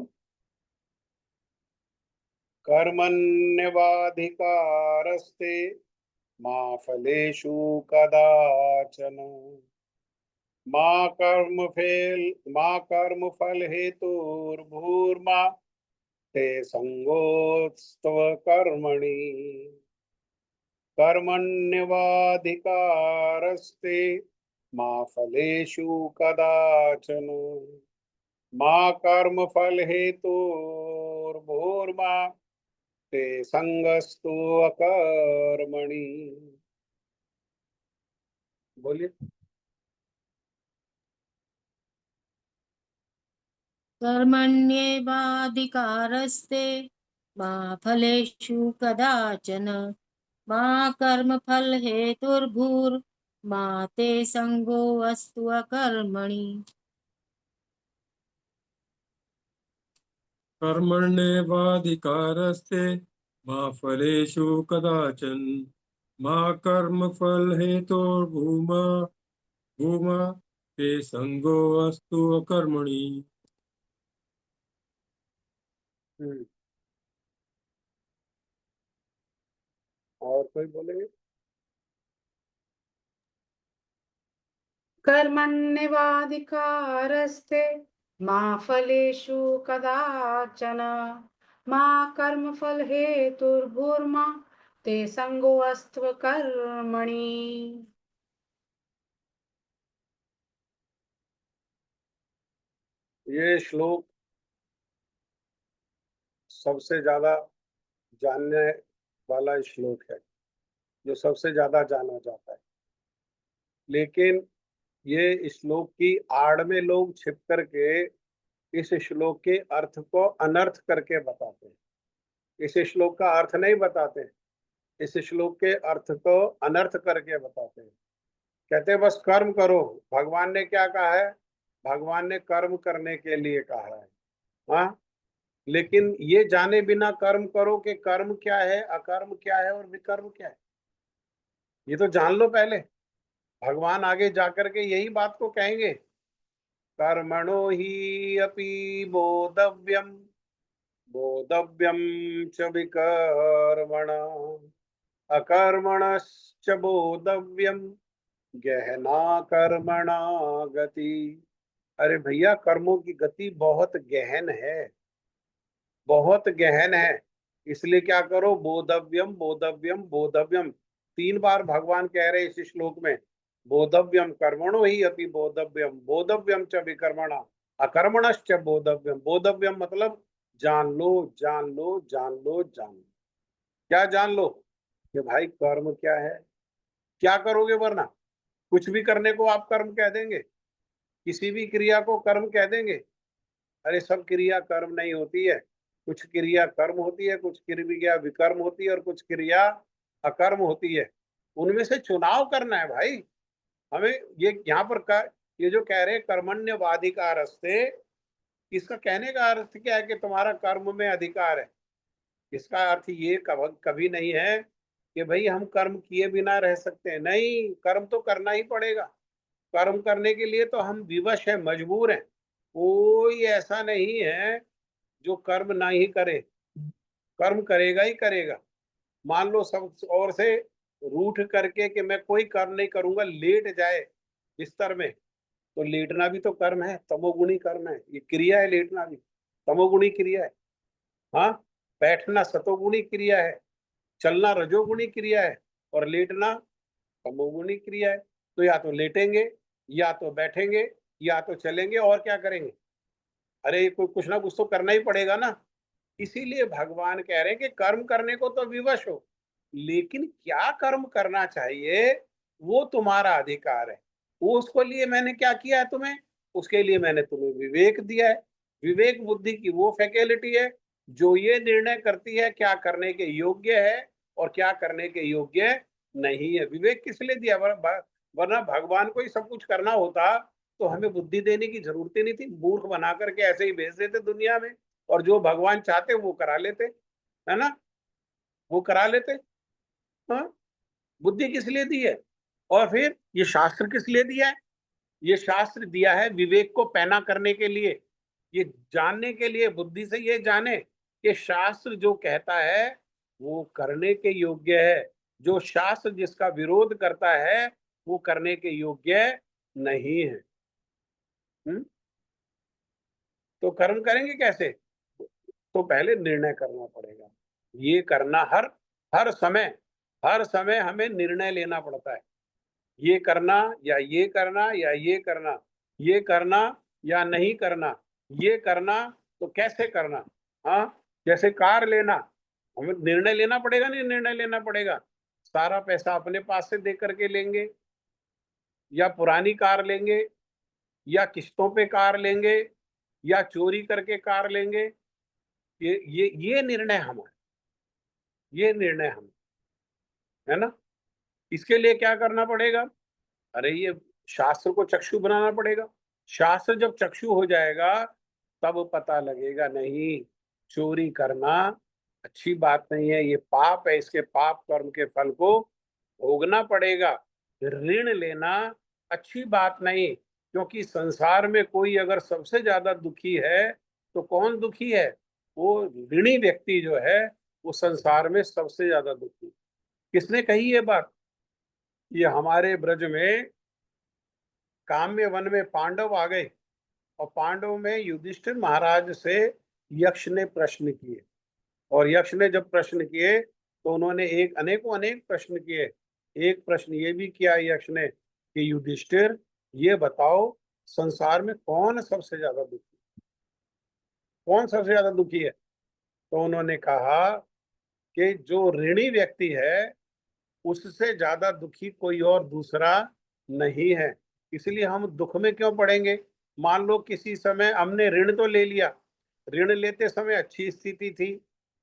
कर्मण्यवाधिकारस्ते मा फलेषु कदाचन मा कर्म फल हेतुर्भूर्मा ते संगोत्स्त्व कर्मणि। कर्मण्यवाधिकारस्ते मा फलेषु कदाचन मा कर्म फल हेतुर्भूर्मा ते संगस्तु अकर्मणि। बोलिए। कर्मण्येवाधिकारस्ते मा फलेषु कदाचन मा कर्मफलहेतुर्भूर्मा ते संगोऽस्तु अकर्मणि। कर्मण्येवाधिकारस्ते मा फलेषु कदाचन मा कर्मफलहेतुर्भूमा भूमा ते संगोऽस्तु अकर्मणि। और कोई बोलेंगे? कर्मण्येवाधिकारस्ते मा फलेषु कदाचन मा कर्मफलहेतुर्भूर्मा ते संगोऽस्त्व कर्मणि। ये श्लोक सबसे ज्यादा जानने वाला श्लोक है, जो सबसे ज्यादा जाना जाता है। लेकिन ये श्लोक की आड़ में लोग छिप करके इस श्लोक के अर्थ को अनर्थ करके बताते हैं। इस श्लोक का अर्थ नहीं बताते हैं। इस श्लोक के अर्थ को अनर्थ करके बताते हैं। कहते हैं बस कर्म करो। भगवान ने क्या कहा है? भगवान ने कर्म करने के लिए कहा है। हाँ, लेकिन ये जाने बिना कर्म करो कि कर्म क्या है, अकर्म क्या है और विकर्म क्या है, ये तो जान लो पहले। भगवान आगे जाकर के यही बात को कहेंगे, कर्मणो ही अपि बोधव्यम बोधव्यम च विकर्मण अकर्मणश्च बोधव्यम गहना कर्मणा गति। अरे भैया, कर्मों की गति बहुत गहन है, बहुत गहन है। इसलिए क्या करो? बोधव्यम बोधव्यम बोधव्यम, 3 बार भगवान कह रहे हैं इस श्लोक में। बोधव्यम कर्मणो ही अपि बोधव्यम बोधव्यम च विकर्मणा अकर्मणश्च बोधव्यम। बोधव्यम मतलब जान लो, जान लो, जान लो, जान लो। क्या जान लो? कि भाई कर्म क्या है, क्या करोगे, वरना कुछ भी करने को आप कर्म कह देंगे, किसी भी क्रिया को कर्म कह देंगे। अरे सब क्रिया कर्म नहीं होती है, कुछ क्रिया कर्म होती है, कुछ क्रिया विकर्म होती है और कुछ क्रिया अकर्म होती है। उनमें से चुनाव करना है भाई हमें। ये यहाँ पर ये जो कह रहे हैं कर्मण्यवाधिकारस्ते, इसका कहने का अर्थ क्या है कि तुम्हारा कर्म में अधिकार है। इसका अर्थ ये कभी नहीं है कि भाई हम कर्म किए बिना रह सकते हैं। नहीं, कर्म तो करना ही पड़ेगा। कर्म करने के लिए तो हम विवश हैं, मजबूर हैं। कोई ऐसा नहीं है जो कर्म ना ही करे, कर्म करेगा ही करेगा। मान लो सब और से रूठ करके कि मैं कोई कर्म नहीं करूंगा, लेट जाए बिस्तर में, तो लेटना भी तो कर्म है, तमोगुणी कर्म है, ये क्रिया है। लेटना भी तमोगुणी क्रिया है। हाँ, बैठना सतोगुणी क्रिया है, चलना रजोगुणी क्रिया है और लेटना तमोगुणी क्रिया है। तो या तो लेटेंगे, या तो बैठेंगे, या तो चलेंगे, और क्या करेंगे? अरे कोई कुछ ना कुछ तो करना ही पड़ेगा ना। इसीलिए भगवान कह रहे हैं कि कर्म करने को तो विवश हो, लेकिन क्या कर्म करना चाहिए वो तुम्हारा अधिकार है। वो उसको लिए मैंने क्या किया है तुम्हें? उसके लिए मैंने तुम्हें विवेक दिया है। विवेक बुद्धि की वो फैकल्टी है जो ये निर्णय करती है क्या करने के योग्य है और क्या करने के योग्य नहीं है। विवेक किस लिए दिया? वरना भगवान को ही सब कुछ करना होता तो हमें बुद्धि देने की जरूरत ही नहीं थी। मूर्ख बना करके ऐसे ही भेज देते दुनिया में, और जो भगवान चाहते वो करा लेते, है ना, वो करा लेते। हाँ, बुद्धि किस लिए दी है? और फिर ये शास्त्र किस लिए दिया है? ये शास्त्र दिया है विवेक को पैना करने के लिए, ये जानने के लिए, बुद्धि से ये जाने कि शास्त्र जो कहता है वो करने के योग्य है, जो शास्त्र जिसका विरोध करता है वो करने के योग्य नहीं है। तो कर्म करेंगे कैसे? तो पहले निर्णय करना पड़ेगा। ये करना हर समय हमें निर्णय लेना पड़ता है। ये करना या ये करना या ये करना, ये करना या नहीं करना, ये करना तो कैसे करना। हाँ, जैसे कार लेना, हमें निर्णय लेना पड़ेगा, नहीं निर्णय लेना पड़ेगा। सारा पैसा अपने पास से दे करके लेंगे, या पुरानी कार लेंगे, या किस्तों पे कार लेंगे, या चोरी करके कार लेंगे। ये निर्णय हमारा, ये निर्णय हम, है ना। इसके लिए क्या करना पड़ेगा? अरे ये शास्त्र को चक्षु बनाना पड़ेगा। शास्त्र जब चक्षु हो जाएगा तब पता लगेगा नहीं, चोरी करना अच्छी बात नहीं है, ये पाप है, इसके पाप कर्म के फल को भोगना पड़ेगा। ऋण लेना अच्छी बात नहीं, क्योंकि संसार में कोई अगर सबसे ज्यादा दुखी है तो कौन दुखी है? वो ऋणी व्यक्ति जो है वो संसार में सबसे ज्यादा दुखी। किसने कही ये बात? ये हमारे ब्रज में काम्य वन में पांडव आ गए, और पांडव में युधिष्ठिर महाराज से यक्ष ने प्रश्न किए, और यक्ष ने जब प्रश्न किए तो उन्होंने अनेक प्रश्न किए। एक प्रश्न ये भी किया यक्ष ने कि युधिष्ठिर ये बताओ, संसार में कौन सबसे ज्यादा दुखी, कौन सबसे ज्यादा दुखी है? तो उन्होंने कहा कि जो ऋणी व्यक्ति है उससे ज्यादा दुखी कोई और दूसरा नहीं है। इसलिए हम दुख में क्यों पड़ेंगे? मान लो किसी समय हमने ऋण तो ले लिया, ऋण लेते समय अच्छी स्थिति थी,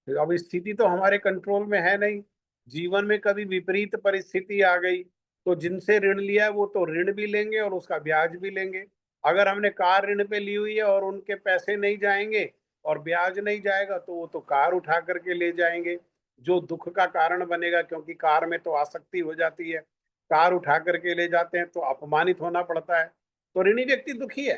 अब स्थिति तो हमारे कंट्रोल में है नहीं, जीवन में कभी विपरीत परिस्थिति आ गई तो जिनसे ऋण लिया है वो तो ऋण भी लेंगे और उसका ब्याज भी लेंगे। अगर हमने कार ऋण पे ली हुई है और उनके पैसे नहीं जाएंगे और ब्याज नहीं जाएगा तो वो तो कार उठा करके ले जाएंगे, जो दुख का कारण बनेगा, क्योंकि कार में तो आसक्ति हो जाती है। कार उठा करके ले जाते हैं तो अपमानित होना पड़ता है, तो ऋणी व्यक्ति दुखी है।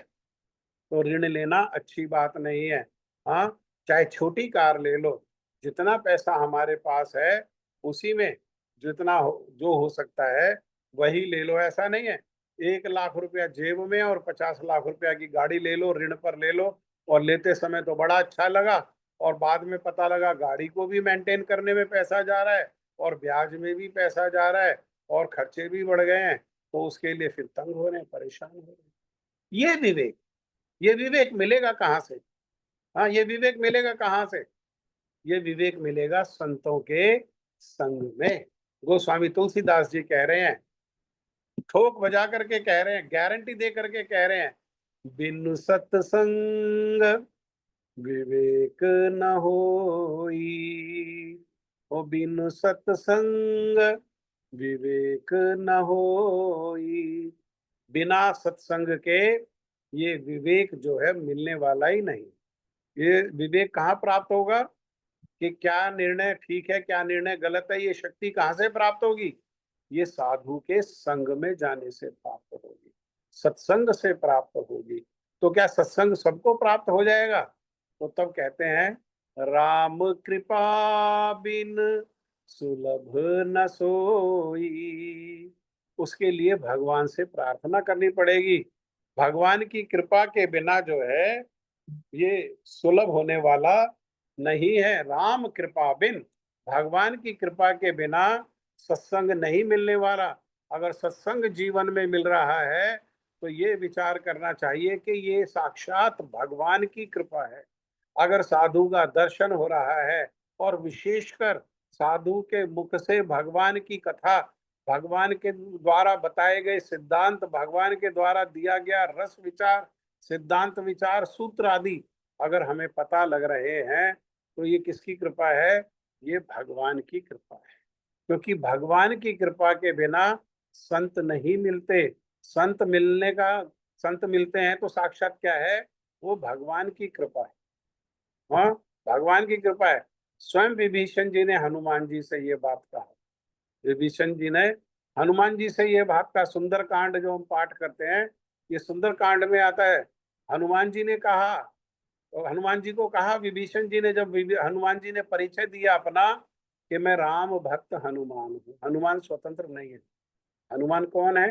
तो ऋण लेना अच्छी बात नहीं है। हाँ, चाहे छोटी कार ले लो, जितना पैसा हमारे पास है उसी में जो हो सकता है वही ले लो। ऐसा नहीं है 1 लाख रुपया जेब में और 50 लाख रुपया की गाड़ी ले लो, ऋण पर ले लो, और लेते समय तो बड़ा अच्छा लगा और बाद में पता लगा गाड़ी को भी मेंटेन करने में पैसा जा रहा है और ब्याज में भी पैसा जा रहा है और खर्चे भी बढ़ गए हैं, तो उसके लिए फिर तंग हो रहे हैं, परेशान हो रहे हैं। ये विवेक मिलेगा कहाँ से? हाँ, ये विवेक मिलेगा कहाँ से? ये विवेक मिलेगा संतों के संग में। गोस्वामी तुलसीदास जी कह रहे हैं, ठोक बजा करके कह रहे हैं, गारंटी दे करके कह रहे हैं, बिनु सत्संग विवेक न होई। ओ बिनु सत्संग विवेक न होई। बिना सत्संग के ये विवेक जो है मिलने वाला ही नहीं। ये विवेक कहाँ प्राप्त होगा कि क्या निर्णय ठीक है क्या निर्णय गलत है, ये शक्ति कहाँ से प्राप्त होगी? ये साधु के संग में जाने से प्राप्त होगी, सत्संग से प्राप्त होगी। तो क्या सत्संग सबको प्राप्त हो जाएगा? तो तब कहते हैं, राम कृपा बिन सुलभ न सोई। उसके लिए भगवान से प्रार्थना करनी पड़ेगी। भगवान की कृपा के बिना जो है ये सुलभ होने वाला नहीं है। राम कृपा बिन, भगवान की कृपा के बिना सत्संग नहीं मिलने वाला। अगर सत्संग जीवन में मिल रहा है तो ये विचार करना चाहिए कि ये साक्षात भगवान की कृपा है। अगर साधु का दर्शन हो रहा है और विशेषकर साधु के मुख से भगवान की कथा, भगवान के द्वारा बताए गए सिद्धांत, भगवान के द्वारा दिया गया रस विचार, सिद्धांत विचार, सूत्र आदि अगर हमें पता लग रहे हैं तो ये किसकी कृपा है? ये भगवान की कृपा है। क्योंकि भगवान की कृपा के बिना संत नहीं मिलते। संत मिलते हैं तो साक्षात क्या है? वो भगवान की कृपा है। हाँ, भगवान की कृपा है। स्वयं विभीषण जी ने हनुमान जी से ये बात कहा। विभीषण जी ने हनुमान जी से ये बात का, सुंदर कांड जो हम पाठ करते हैं, ये सुंदर कांड में आता है। हनुमान जी ने कहा, तो हनुमान जी को कहा, विभीषण जी ने जब हनुमान जी ने परिचय दिया अपना कि मैं राम भक्त हनुमान हूँ। हनुमान स्वतंत्र नहीं है। हनुमान कौन है?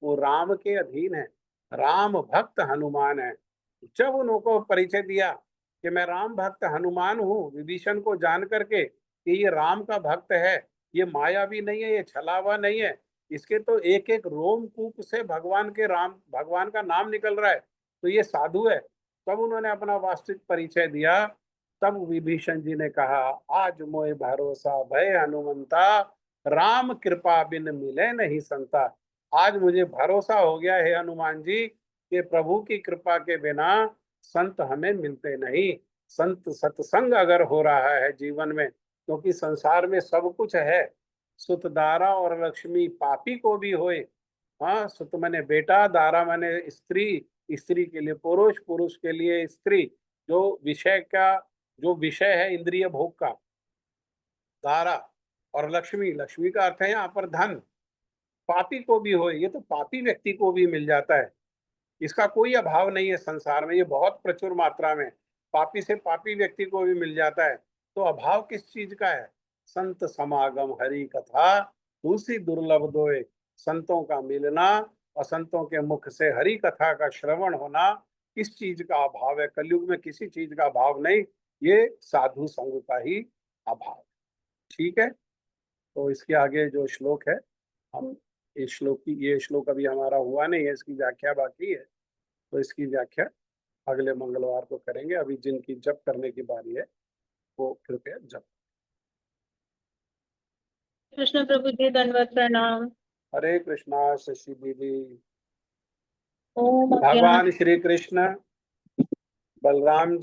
वो राम के अधीन है, राम भक्त हनुमान है। जब उनको परिचय दिया कि मैं राम भक्त हनुमान हूँ, विभीषण को जान करके कि ये राम का भक्त है, ये माया भी नहीं है, ये छलावा नहीं है, इसके तो एक एक रोमकूप से भगवान का नाम निकल रहा है, तो ये साधु है। तब उन्होंने अपना वास्तविक परिचय दिया। तब विभीषण जी ने कहा, आज मोए भरोसा भय हनुमंता, राम कृपा बिन मिले नहीं संता। आज मुझे भरोसा हो गया है हनुमान जी कि प्रभु की कृपा के बिना संत हमें मिलते नहीं। संत सत्संग अगर हो रहा है जीवन में, क्योंकि संसार में सब कुछ है, सुत दारा और लक्ष्मी पापी को भी होए। हाँ, सुत मने बेटा, दारा मने स्त्री, स्त्री के लिए पुरुष, पुरुष के लिए स्त्री। जो विषय है इंद्रिय भोग का, दारा, और लक्ष्मी, लक्ष्मी का अर्थ है यहाँ पर धन। पापी को भी हो, ये तो पापी व्यक्ति को भी मिल जाता है, इसका कोई अभाव नहीं है संसार में, ये बहुत प्रचुर मात्रा में पापी से पापी व्यक्ति को भी मिल जाता है। तो अभाव किस चीज का है? संत समागम हरि कथा तुलसी दुर्लभ दोए। संतों का मिलना और संतों के मुख से हरि कथा का श्रवण होना, किस चीज का अभाव है? कलयुग में किसी चीज का अभाव नहीं, ये साधु संग का ही अभाव। ठीक है, तो इसके आगे जो श्लोक है, हम ये श्लोक अभी हमारा हुआ नहीं है, इसकी व्याख्या बाकी है, तो इसकी व्याख्या अगले मंगलवार को करेंगे। अभी जिनकी जप करने की बारी है वो कृपया जप। कृष्ण प्रभु जी दंडवत प्रणाम। हरे कृष्णा। शशि दीदी। ओम भगवान श्री कृष्ण बलराम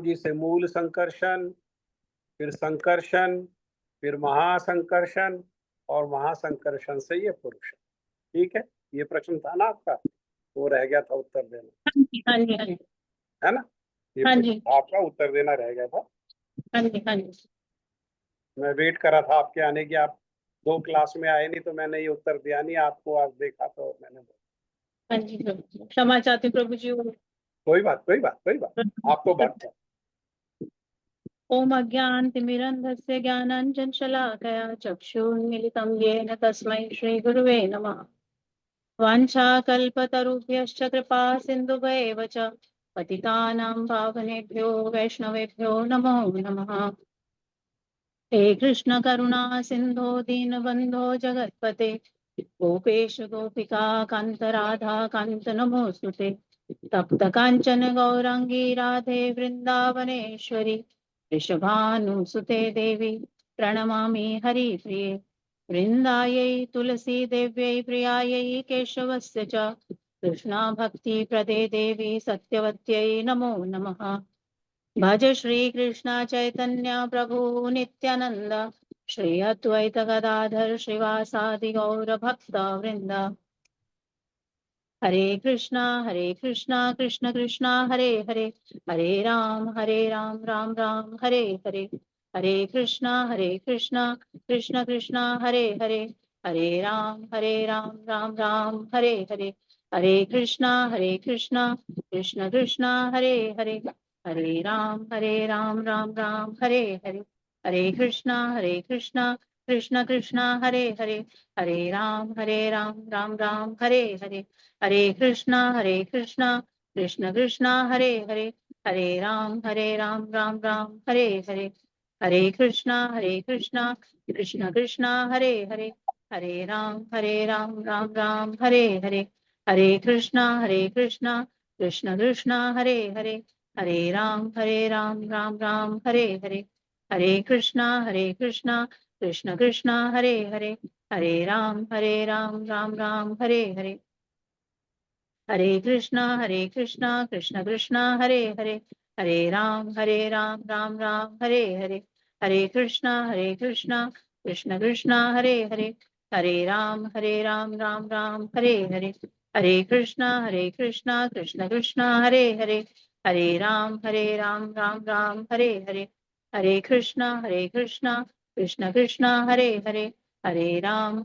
जी से मूल संकर्षण, फिर संकर्षण, फिर महासंकर्षण और महासंकर्षण से ये पुरुष। ठीक है, ये प्रश्न था ना आपका, वो रह गया था उत्तर देना, हाँ जी, हाँ जी, है ना? ये हाँ प्रश्न जी, आपका उत्तर देना रह गया था। हाँ जी, हाँ जी, मैं वेट कर रहा था आपके आने की, आप 2 क्लास में आए नहीं तो मैंने ये उत्तर दिया नहीं आपको, आज देखा तो मैंने बोला। हाँ जी प्रभु जी, क्षमा चाहती हूँ प्रभु जी। कोई बात, कोई बात, कोई बात, आप तो भक्त हैं। ओम अज्ञानतिमिरन्धस्य ज्ञानाञ्जन शलाकया चक्षुन्मीलितं येन तस्मै श्रीगुरुवे नमः। वाञ्छाकल्पतरुभ्यश्च कृपा सिन्धुभैव च पतितानां पावनेभ्यो वैष्णवेभ्यो नमो नमः। हे कृष्ण करुणा सिन्धो दीनबन्धो जगत्पते गोपेश गोपिका कान्त राधा कान्त नमोऽस्तुते। तप्त काञ्चन गौराङ्गी राधे वृन्दावनेश्वरी वृषभानुसुते देवी प्रणमामि हरिप्रिये। वृन्दायै तुलसी देव्यै प्रियायै केशवस्य च कृष्णा भक्तिप्रदे देवी सत्यवत्यै नमो नमः। भज श्री कृष्ण चैतन्य प्रभु नित्यानंद श्री अद्वैत गदाधर श्रीवासादि गौर भक्त वृंद। हरे कृष्णा कृष्ण कृष्णा हरे हरे, हरे राम राम राम हरे हरे। हरे कृष्णा कृष्ण कृष्णा हरे हरे, हरे राम राम राम हरे हरे। हरे कृष्णा कृष्ण कृष्णा हरे हरे, हरे राम राम राम हरे हरे। हरे कृष्णा कृष्ण कृष्णा हरे हरे, हरे राम राम राम हरे हरे। हरे कृष्णा कृष्ण कृष्णा हरे हरे, हरे राम राम राम हरे हरे। हरे कृष्णा कृष्ण कृष्णा हरे हरे, हरे राम राम राम हरे हरे। हरे कृष्णा कृष्ण कृष्णा हरे हरे, हरे राम राम राम हरे हरे। हरे कृष्णा कृष्ण कृष्णा हरे हरे, हरे राम राम राम हरे हरे। हरे कृष्णा कृष्ण कृष्णा हरे हरे, हरे राम राम राम हरे हरे। हरे कृष्णा कृष्ण कृष्णा हरे हरे, हरे राम राम राम हरे हरे। हरे कृष्णा कृष्ण कृष्णा हरे हरे, हरे राम राम राम हरे हरे। हरे कृष्णा कृष्ण कृष्णा हरे हरे, हरे राम राम राम हरे हरे। हरे कृष्णा कृष्ण कृष्णा हरे हरे, हरे राम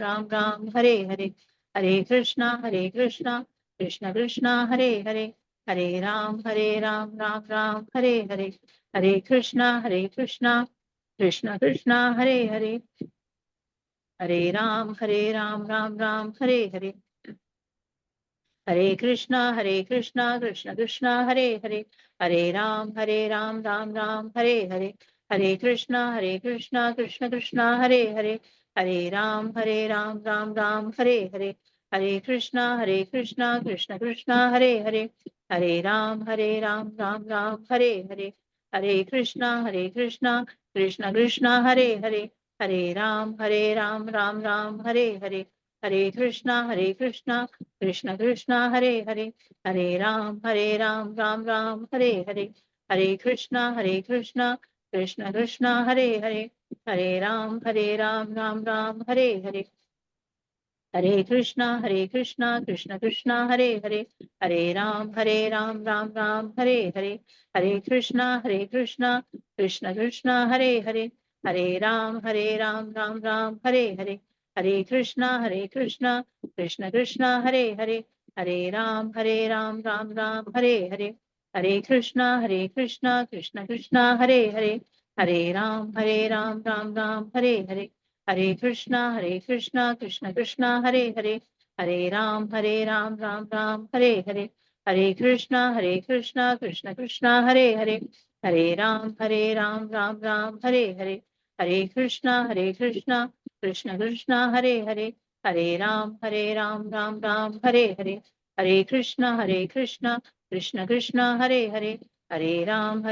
राम राम हरे हरे। हरे कृष्णा कृष्ण कृष्णा हरे हरे, हरे राम राम राम हरे हरे। हरे कृष्णा कृष्ण कृष्णा हरे हरे, हरे राम राम राम हरे हरे। हरे कृष्णा कृष्ण कृष्णा हरे हरे, हरे राम राम राम हरे हरे। हरे कृष्णा कृष्ण कृष्णा हरे हरे, हरे राम राम राम हरे हरे। हरे कृष्णा कृष्ण कृष्णा हरे हरे, हरे राम राम राम हरे हरे। हरे कृष्णा कृष्ण कृष्णा हरे हरे, हरे राम राम राम हरे हरे। हरे कृष्णा कृष्ण कृष्णा हरे हरे, हरे राम राम राम हरे हरे। हरे कृष्णा कृष्ण कृष्णा हरे हरे, हरे राम राम राम हरे हरे। हरे कृष्णा कृष्ण कृष्णा हरे हरे, हरे राम राम राम हरे हरे। हरे कृष्णा कृष्ण कृष्णा हरे हरे, हरे राम राम राम हरे हरे। हरे कृष्णा कृष्ण कृष्णा हरे हरे, हरे राम राम राम हरे हरे। हरे कृष्णा कृष्ण कृष्णा हरे हरे, हरे राम राम राम हरे हरे। हरे कृष्णा कृष्ण कृष्णा हरे हरे, हरे राम राम राम हरे हरे। हरे कृष्णा कृष्ण कृष्णा हरे हरे, हरे राम राम राम हरे हरे। हरे कृष्णा कृष्ण कृष्णा हरे हरे, हरे राम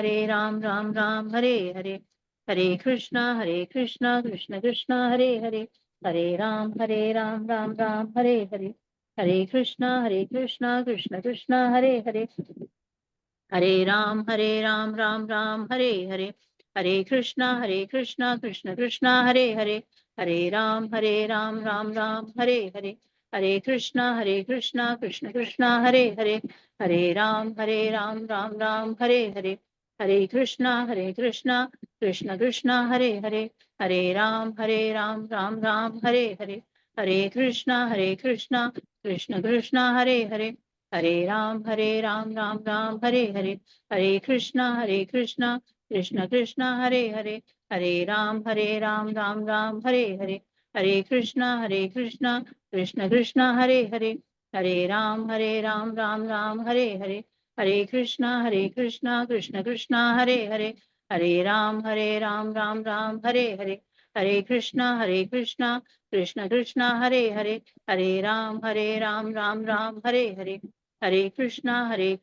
राम राम हरे हरे। हरे कृष्णा कृष्ण कृष्णा हरे हरे, हरे राम राम राम हरे हरे। हरे कृष्णा कृष्ण कृष्णा हरे हरे, हरे राम राम राम हरे हरे। हरे कृष्णा कृष्ण कृष्णा हरे हरे, हरे राम राम राम हरे हरे, हरे कृष्णा कृष्ण कृष्णा हरे हरे, हरे राम राम राम हरे हरे, हरे कृष्णा कृष्ण कृष्णा हरे हरे, हरे राम राम राम हरे हरे, हरे कृष्णा कृष्ण कृष्णा हरे हरे, हरे राम राम राम हरे हरे, हरे कृष्णा कृष्ण कृष्ण हरे हरे, हरे राम राम राम हरे हरे, हरे कृष्णा कृष्ण कृष्ण हरे हरे, हरे राम राम राम हरे हरे, हरे कृष्णा कृष्ण कृष्ण हरे हरे, हरे राम राम राम हरे हरे, हरे कृष्णा कृष्ण कृष्ण हरे हरे, हरे राम राम राम हरे हरे, हरे कृष्णा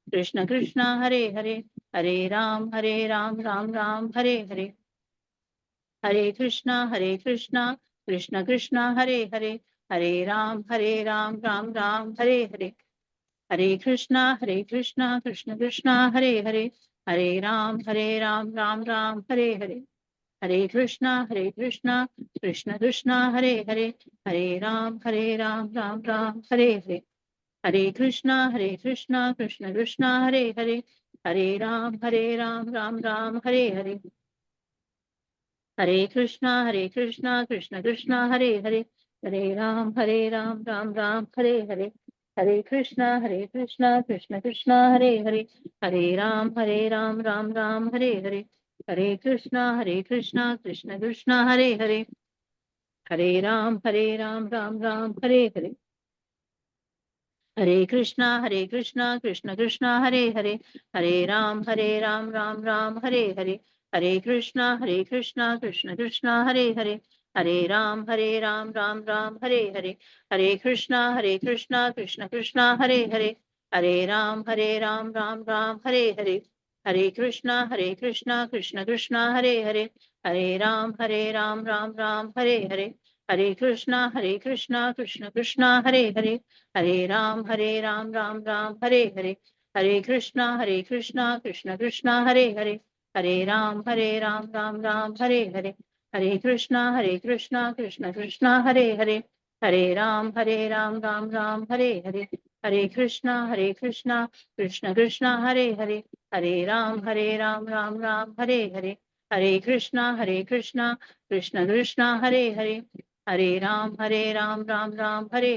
कृष्ण कृष्ण हरे हरे, हरे राम राम राम हरे हरे, हरे कृष्णा कृष्ण कृष्ण हरे हरे, हरे राम राम राम हरे हरे, हरे कृष्णा कृष्ण कृष्ण हरे हरे, हरे राम राम राम हरे हरे, हरे कृष्णा कृष्ण कृष्ण हरे हरे, हरे राम राम राम हरे हरे, हरे कृष्णा कृष्ण कृष्ण हरे हरे, हरे राम राम राम हरे हरे, हरे कृष्णा कृष्ण कृष्ण हरे हरे, हरे राम राम राम हरे हरे, हरे कृष्णा कृष्ण कृष्ण हरे हरे, हरे राम राम राम हरे हरे, हरे कृष्णा कृष्ण कृष्ण हरे हरे, हरे राम राम राम हरे हरे, हरे कृष्णा कृष्ण कृष्ण हरे हरे, हरे राम राम राम हरे हरे, हरे कृष्णा कृष्ण कृष्ण हरे हरे, हरे राम राम राम हरे हरे, हरे कृष्णा कृष्ण कृष्ण हरे हरे, हरे राम राम राम हरे हरे, हरे कृष्णा कृष्ण कृष्ण हरे हरे, हरे राम राम राम हरे हरे, हरे कृष्णा कृष्ण कृष्ण हरे हरे, हरे राम राम राम हरे हरे, हरे कृष्णा कृष्ण कृष्ण हरे हरे, हरे राम राम राम हरे हरे, हरे कृष्णा कृष्ण कृष्ण हरे हरे, हरे राम राम राम हरे हरे, हरे कृष्णा कृष्ण कृष्ण हरे हरे, हरे राम राम राम हरे हरे, हरे कृष्णा कृष्ण कृष्ण हरे हरे, हरे राम राम राम हरे हरे, हरे कृष्णा कृष्ण कृष्ण हरे हरे, हरे राम राम राम हरे हरे, हरे कृष्णा कृष्ण कृष्ण हरे हरे, हरे राम राम राम हरे हरे,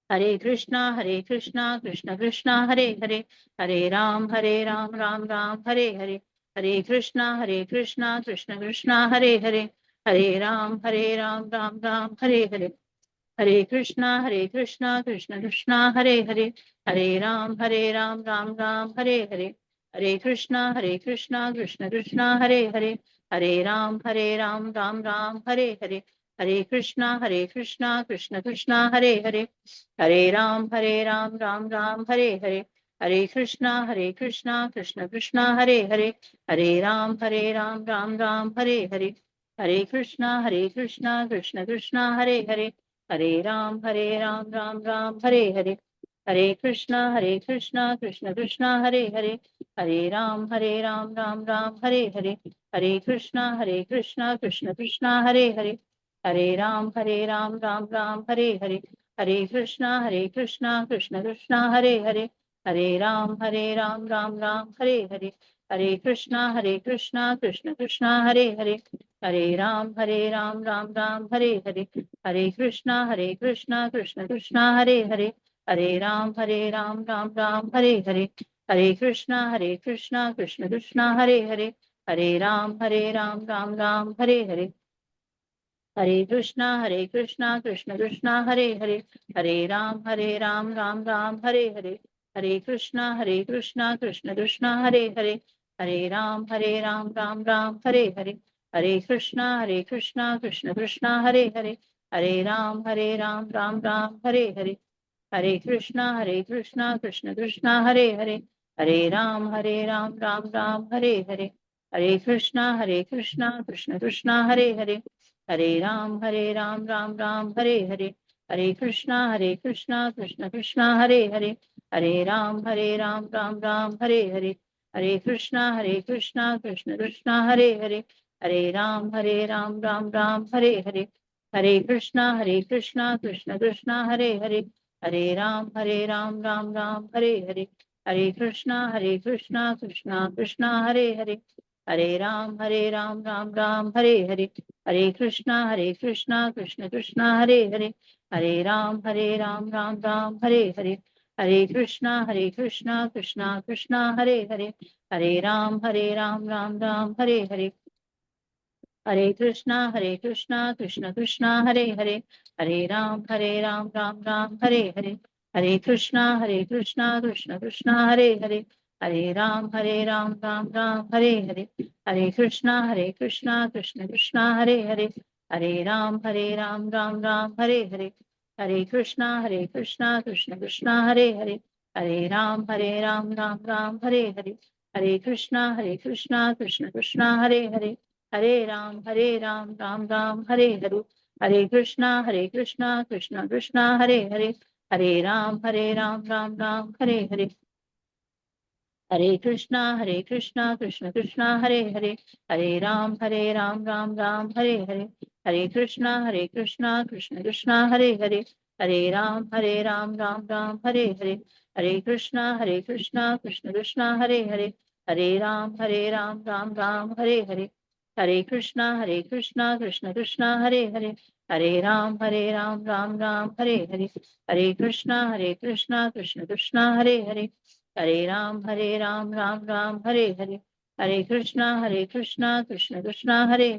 हरे कृष्णा कृष्ण कृष्ण हरे हरे, हरे राम राम राम हरे हरे, हरे कृष्णा कृष्ण कृष्ण हरे हरे, हरे राम राम राम हरे हरे, हरे कृष्णा कृष्ण कृष्ण हरे हरे, हरे राम राम राम हरे हरे, हरे कृष्णा कृष्ण कृष्ण हरे हरे, हरे राम राम राम हरे हरे, हरे कृष्णा कृष्ण कृष्ण हरे हरे, हरे राम राम राम हरे हरे, हरे कृष्णा कृष्ण कृष्ण हरे हरे, हरे राम राम राम हरे हरे, हरे कृष्णा कृष्ण कृष्ण हरे हरे, हरे राम राम राम हरे हरे, हरे कृष्णा कृष्ण कृष्ण हरे हरे, हरे राम राम राम हरे हरे, हरे कृष्णा कृष्ण कृष्ण हरे हरे, हरे राम राम राम हरे हरे, हरे कृष्णा कृष्ण कृष्ण हरे हरे, हरे राम राम राम हरे हरे, हरे कृष्णा कृष्ण कृष्ण हरे हरे, हरे राम राम राम हरे हरे, हरे कृष्णा कृष्ण कृष्ण हरे हरे, हरे राम राम राम हरे हरे, हरे कृष्णा कृष्ण कृष्ण हरे हरे, हरे राम राम राम हरे हरे, हरे कृष्णा कृष्ण कृष्ण हरे हरे, हरे राम राम राम हरे हरे, हरे कृष्णा कृष्ण कृष्ण हरे हरे, हरे राम राम राम हरे हरे, हरे कृष्णा कृष्ण कृष्ण हरे हरे, हरे राम राम राम हरे हरे, हरे कृष्णा कृष्ण कृष्ण हरे हरे, हरे राम राम राम हरे हरे, हरे कृष्णा कृष्ण कृष्णा हरे हरे, हरे राम राम राम हरे हरे, हरे कृष्णा कृष्ण कृष्णा हरे हरे, हरे राम राम राम हरे हरे, हरे कृष्णा कृष्ण कृष्णा हरे हरे, हरे राम राम राम हरे हरे, हरे कृष्णा कृष्ण कृष्णा हरे हरे, हरे राम राम राम हरे हरे, हरे कृष्णा कृष्ण कृष्णा हरे हरे, हरे राम राम राम हरे हरे, हरे कृष्णा कृष्ण कृष्णा हरे हरे, हरे राम राम राम हरे हरे, हरे कृष्णा कृष्ण कृष्णा हरे हरे, हरे राम राम राम हरे हरे, हरे कृष्णा कृष्ण कृष्णा हरे हरे, हरे राम राम राम हरे हरे, हरे कृष्णा कृष्ण कृष्णा हरे हरे, हरे राम राम राम हरे हरे, हरे कृष्णा कृष्ण कृष्णा हरे हरे, हरे राम राम राम हरे हरे, हरे कृष्णा कृष्ण कृष्णा हरे हरे, हरे राम राम राम हरे हरे, हरे कृष्णा कृष्ण कृष्णा हरे हरे, हरे राम राम राम हरे हरे, हरे कृष्णा कृष्ण कृष्णा हरे हरे, हरे राम राम राम हरे हरे, हरे कृष्णा कृष्ण कृष्णा हरे हरे, हरे राम राम राम हरे हरे, हरे कृष्णा कृष्ण कृष्णा हरे हरे, हरे राम राम राम हरे हरे, हरे कृष्णा कृष्ण कृष्णा हरे हरे, हरे राम राम राम हरे हरे, हरे कृष्णा कृष्ण कृष्णा हरे हरे, हरे राम राम राम हरे हरे, हरे कृष्णा कृष्ण कृष्णा हरे हरे, हरे राम राम राम हरे हरे, हरे कृष्णा कृष्ण कृष्णा हरे हरे, हरे राम राम राम हरे हरे, हरे कृष्णा कृष्ण कृष्णा हरे हरे,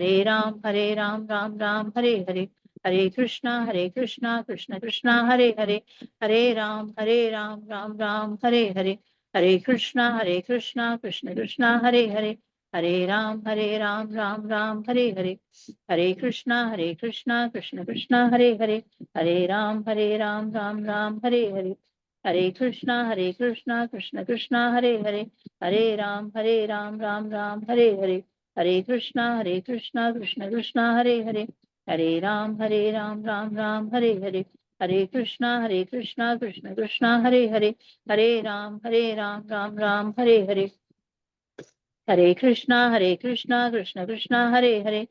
हरे राम राम राम हरे हरे, हरे कृष्णा कृष्ण कृष्णा हरे हरे, हरे राम राम राम हरे हरे, हरे कृष्णा कृष्ण कृष्णा हरे हरे, हरे राम राम राम हरे हरे, हरे कृष्णा कृष्ण कृष्णा हरे हरे, हरे राम राम राम हरे हरे, हरे कृष्णा कृष्ण कृष्णा हरे हरे,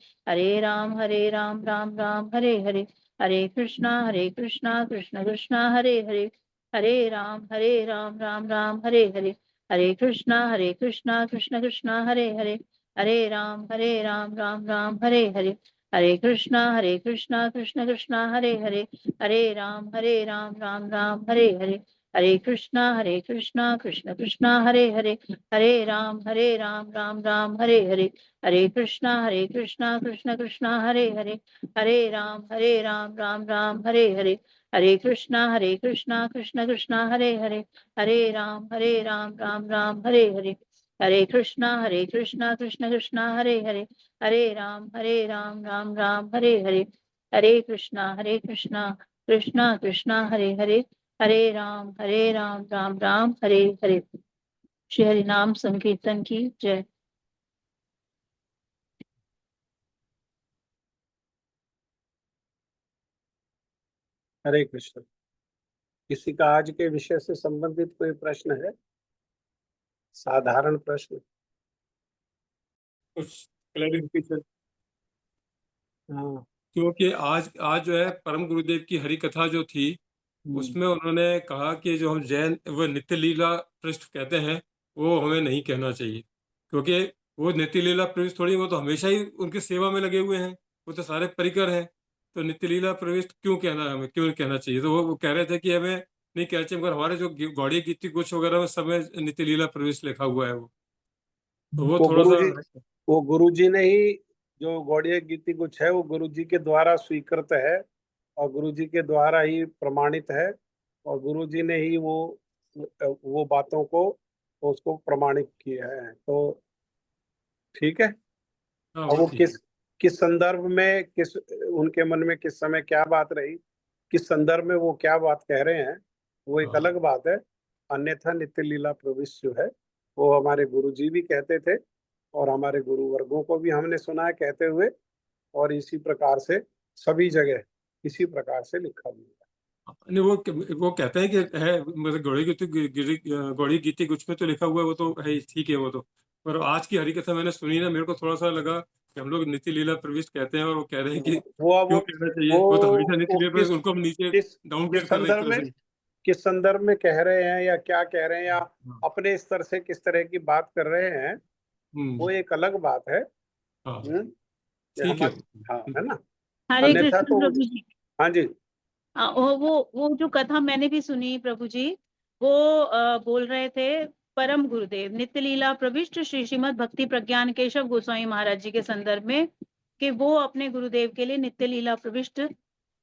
हरे राम राम राम हरे हरे, हरे कृष्णा कृष्ण कृष्णा हरे हरे, हरे राम राम राम हरे हरे, हरे कृष्णा कृष्ण कृष्णा हरे हरे, हरे राम राम राम हरे हरे, हरे कृष्णा कृष्ण कृष्णा हरे हरे, हरे राम राम राम हरे हरे, हरे कृष्णा कृष्ण कृष्णा हरे हरे, हरे राम राम राम हरे हरे, हरे कृष्णा कृष्ण कृष्णा हरे हरे, हरे राम राम राम हरे हरे, हरे कृष्णा कृष्ण कृष्णा हरे हरे, हरे राम राम राम हरे हरे, हरे कृष्णा कृष्ण कृष्णा हरे हरे, हरे राम राम राम हरे हरे, हरे कृष्णा कृष्ण कृष्णा हरे हरे, हरे राम राम राम हरे हरे। श्री हरि नाम संकीर्तन की जय। हरे कृष्ण। किसी का आज के विषय से संबंधित कोई प्रश्न है? साधारण प्रश्न। कुछ क्लैरिफिकेशन, हाँ। क्योंकि आज आज जो है परम गुरुदेव की हरि कथा जो थी उसमें उन्होंने कहा कि जो हम जैन वो नित्य लीला पृष्ठ कहते हैं वो हमें नहीं कहना चाहिए, क्योंकि वो नित्य लीला प्रविष्ट थोड़ी, वो तो हमेशा ही उनकी सेवा में लगे हुए हैं, वो तो सारे परिकर हैं। तो नित्य लीला प्रविष्ट क्यों कहना है, हमें क्यों नहीं कहना चाहिए? तो वो कह रहे थे कि हमें नहीं कहना चाहिए, मगर हमारे जो गौड़ी गीति कुछ वगैरह में सब में नित्य लीला प्रविष्ट लिखा हुआ है वो, तो वो वो थोड़ा गुरु सा। जी वो गुरु जी ने ही, जो गौड़ीय गीति कुछ है वो गुरु जी के द्वारा स्वीकृत है और गुरु जी के द्वारा ही प्रमाणित है, और गुरु जी ने ही वो बातों को उसको प्रमाणित किया है। तो ठीक है। हाँ और वो वो ठीक है। किस संदर्भ में, किस उनके मन में किस समय क्या बात रही, किस संदर्भ में वो क्या बात कह रहे हैं, वो एक हाँ अलग बात है। अन्यथा नित्य लीला प्रविष्ट जो है वो हमारे गुरु जी भी कहते थे और हमारे गुरु वर्गों को भी हमने सुना है कहते हुए, और इसी प्रकार से सभी जगह इसी प्रकार से लिखा भी है। नहीं, वो कहते हैं कि है, मतलब गौड़ी गीति कुछ में तो लिखा हुआ है, वो तो है, ठीक है वो तो। पर आज की हरी कथा मैंने सुनी ना, मेरे को थोड़ा सा लगा कि हम लोग नित्य लीला प्रविष्ट कहते हैं, और वो कह रहे हैं कि वो क्यों कहना चाहिए, वो वो तो हमेशा नित्य वो लीला प्रविष्ट, उनको हम नीचे किस डाउनग्रेड कर रहे हैं एक तरह से। किस संदर्भ में कह रहे हैं या क्या कह रहे हैं, या हाँ, अपने स्तर से किस तरह की बात कर रहे हैं, वो एक अलग बात है। हाँ, ये ठीक है। हमारे, हाँ, है ना। हरे अन्यथा कृष्ण तो, प्रभु जी। हाँ जी, वो जो कथा मैंने भी सुनी प्रभु जी, वो बोल रहे थे परम गुरुदेव नित्य लीला प्रविष्ट श्री श्रीमद भक्ति प्रज्ञान केशव गोस्वामी महाराज जी के संदर्भ में, कि वो अपने गुरुदेव के लिए नित्य लीला प्रविष्ट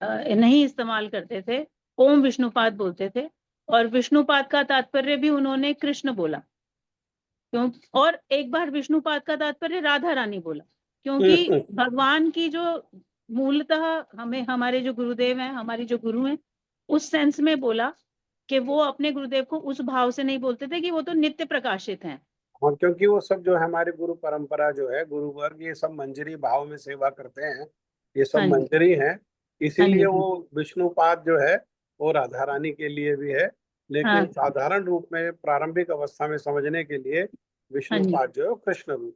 नहीं इस्तेमाल करते थे, ओम विष्णुपाद बोलते थे। और विष्णुपाद का तात्पर्य भी उन्होंने कृष्ण बोला, क्यों, और एक बार विष्णुपाद का तात्पर्य राधा रानी बोला, क्योंकि भगवान की जो मूलतः हमें, हमारे जो गुरुदेव हैं, हमारी जो गुरु हैं, उस सेंस में बोला कि वो अपने गुरुदेव को उस भाव से नहीं बोलते थे कि वो तो नित्य प्रकाशित हैं। हाँ, क्योंकि वो सब जो है हमारी गुरु परंपरा जो है, गुरु वर्ग, ये सब मंजरी भाव में सेवा करते हैं, ये सब हाँ जी, मंजरी हैं। हाँ इसीलिए जी, वो विष्णुपाद जो है वो राधा रानी के लिए भी है, हाँ लेकिन साधारण रूप में प्रारंभिक अवस्था में समझने के लिए हाँ जी, विष्णुपाद जो है वो कृष्ण रूप।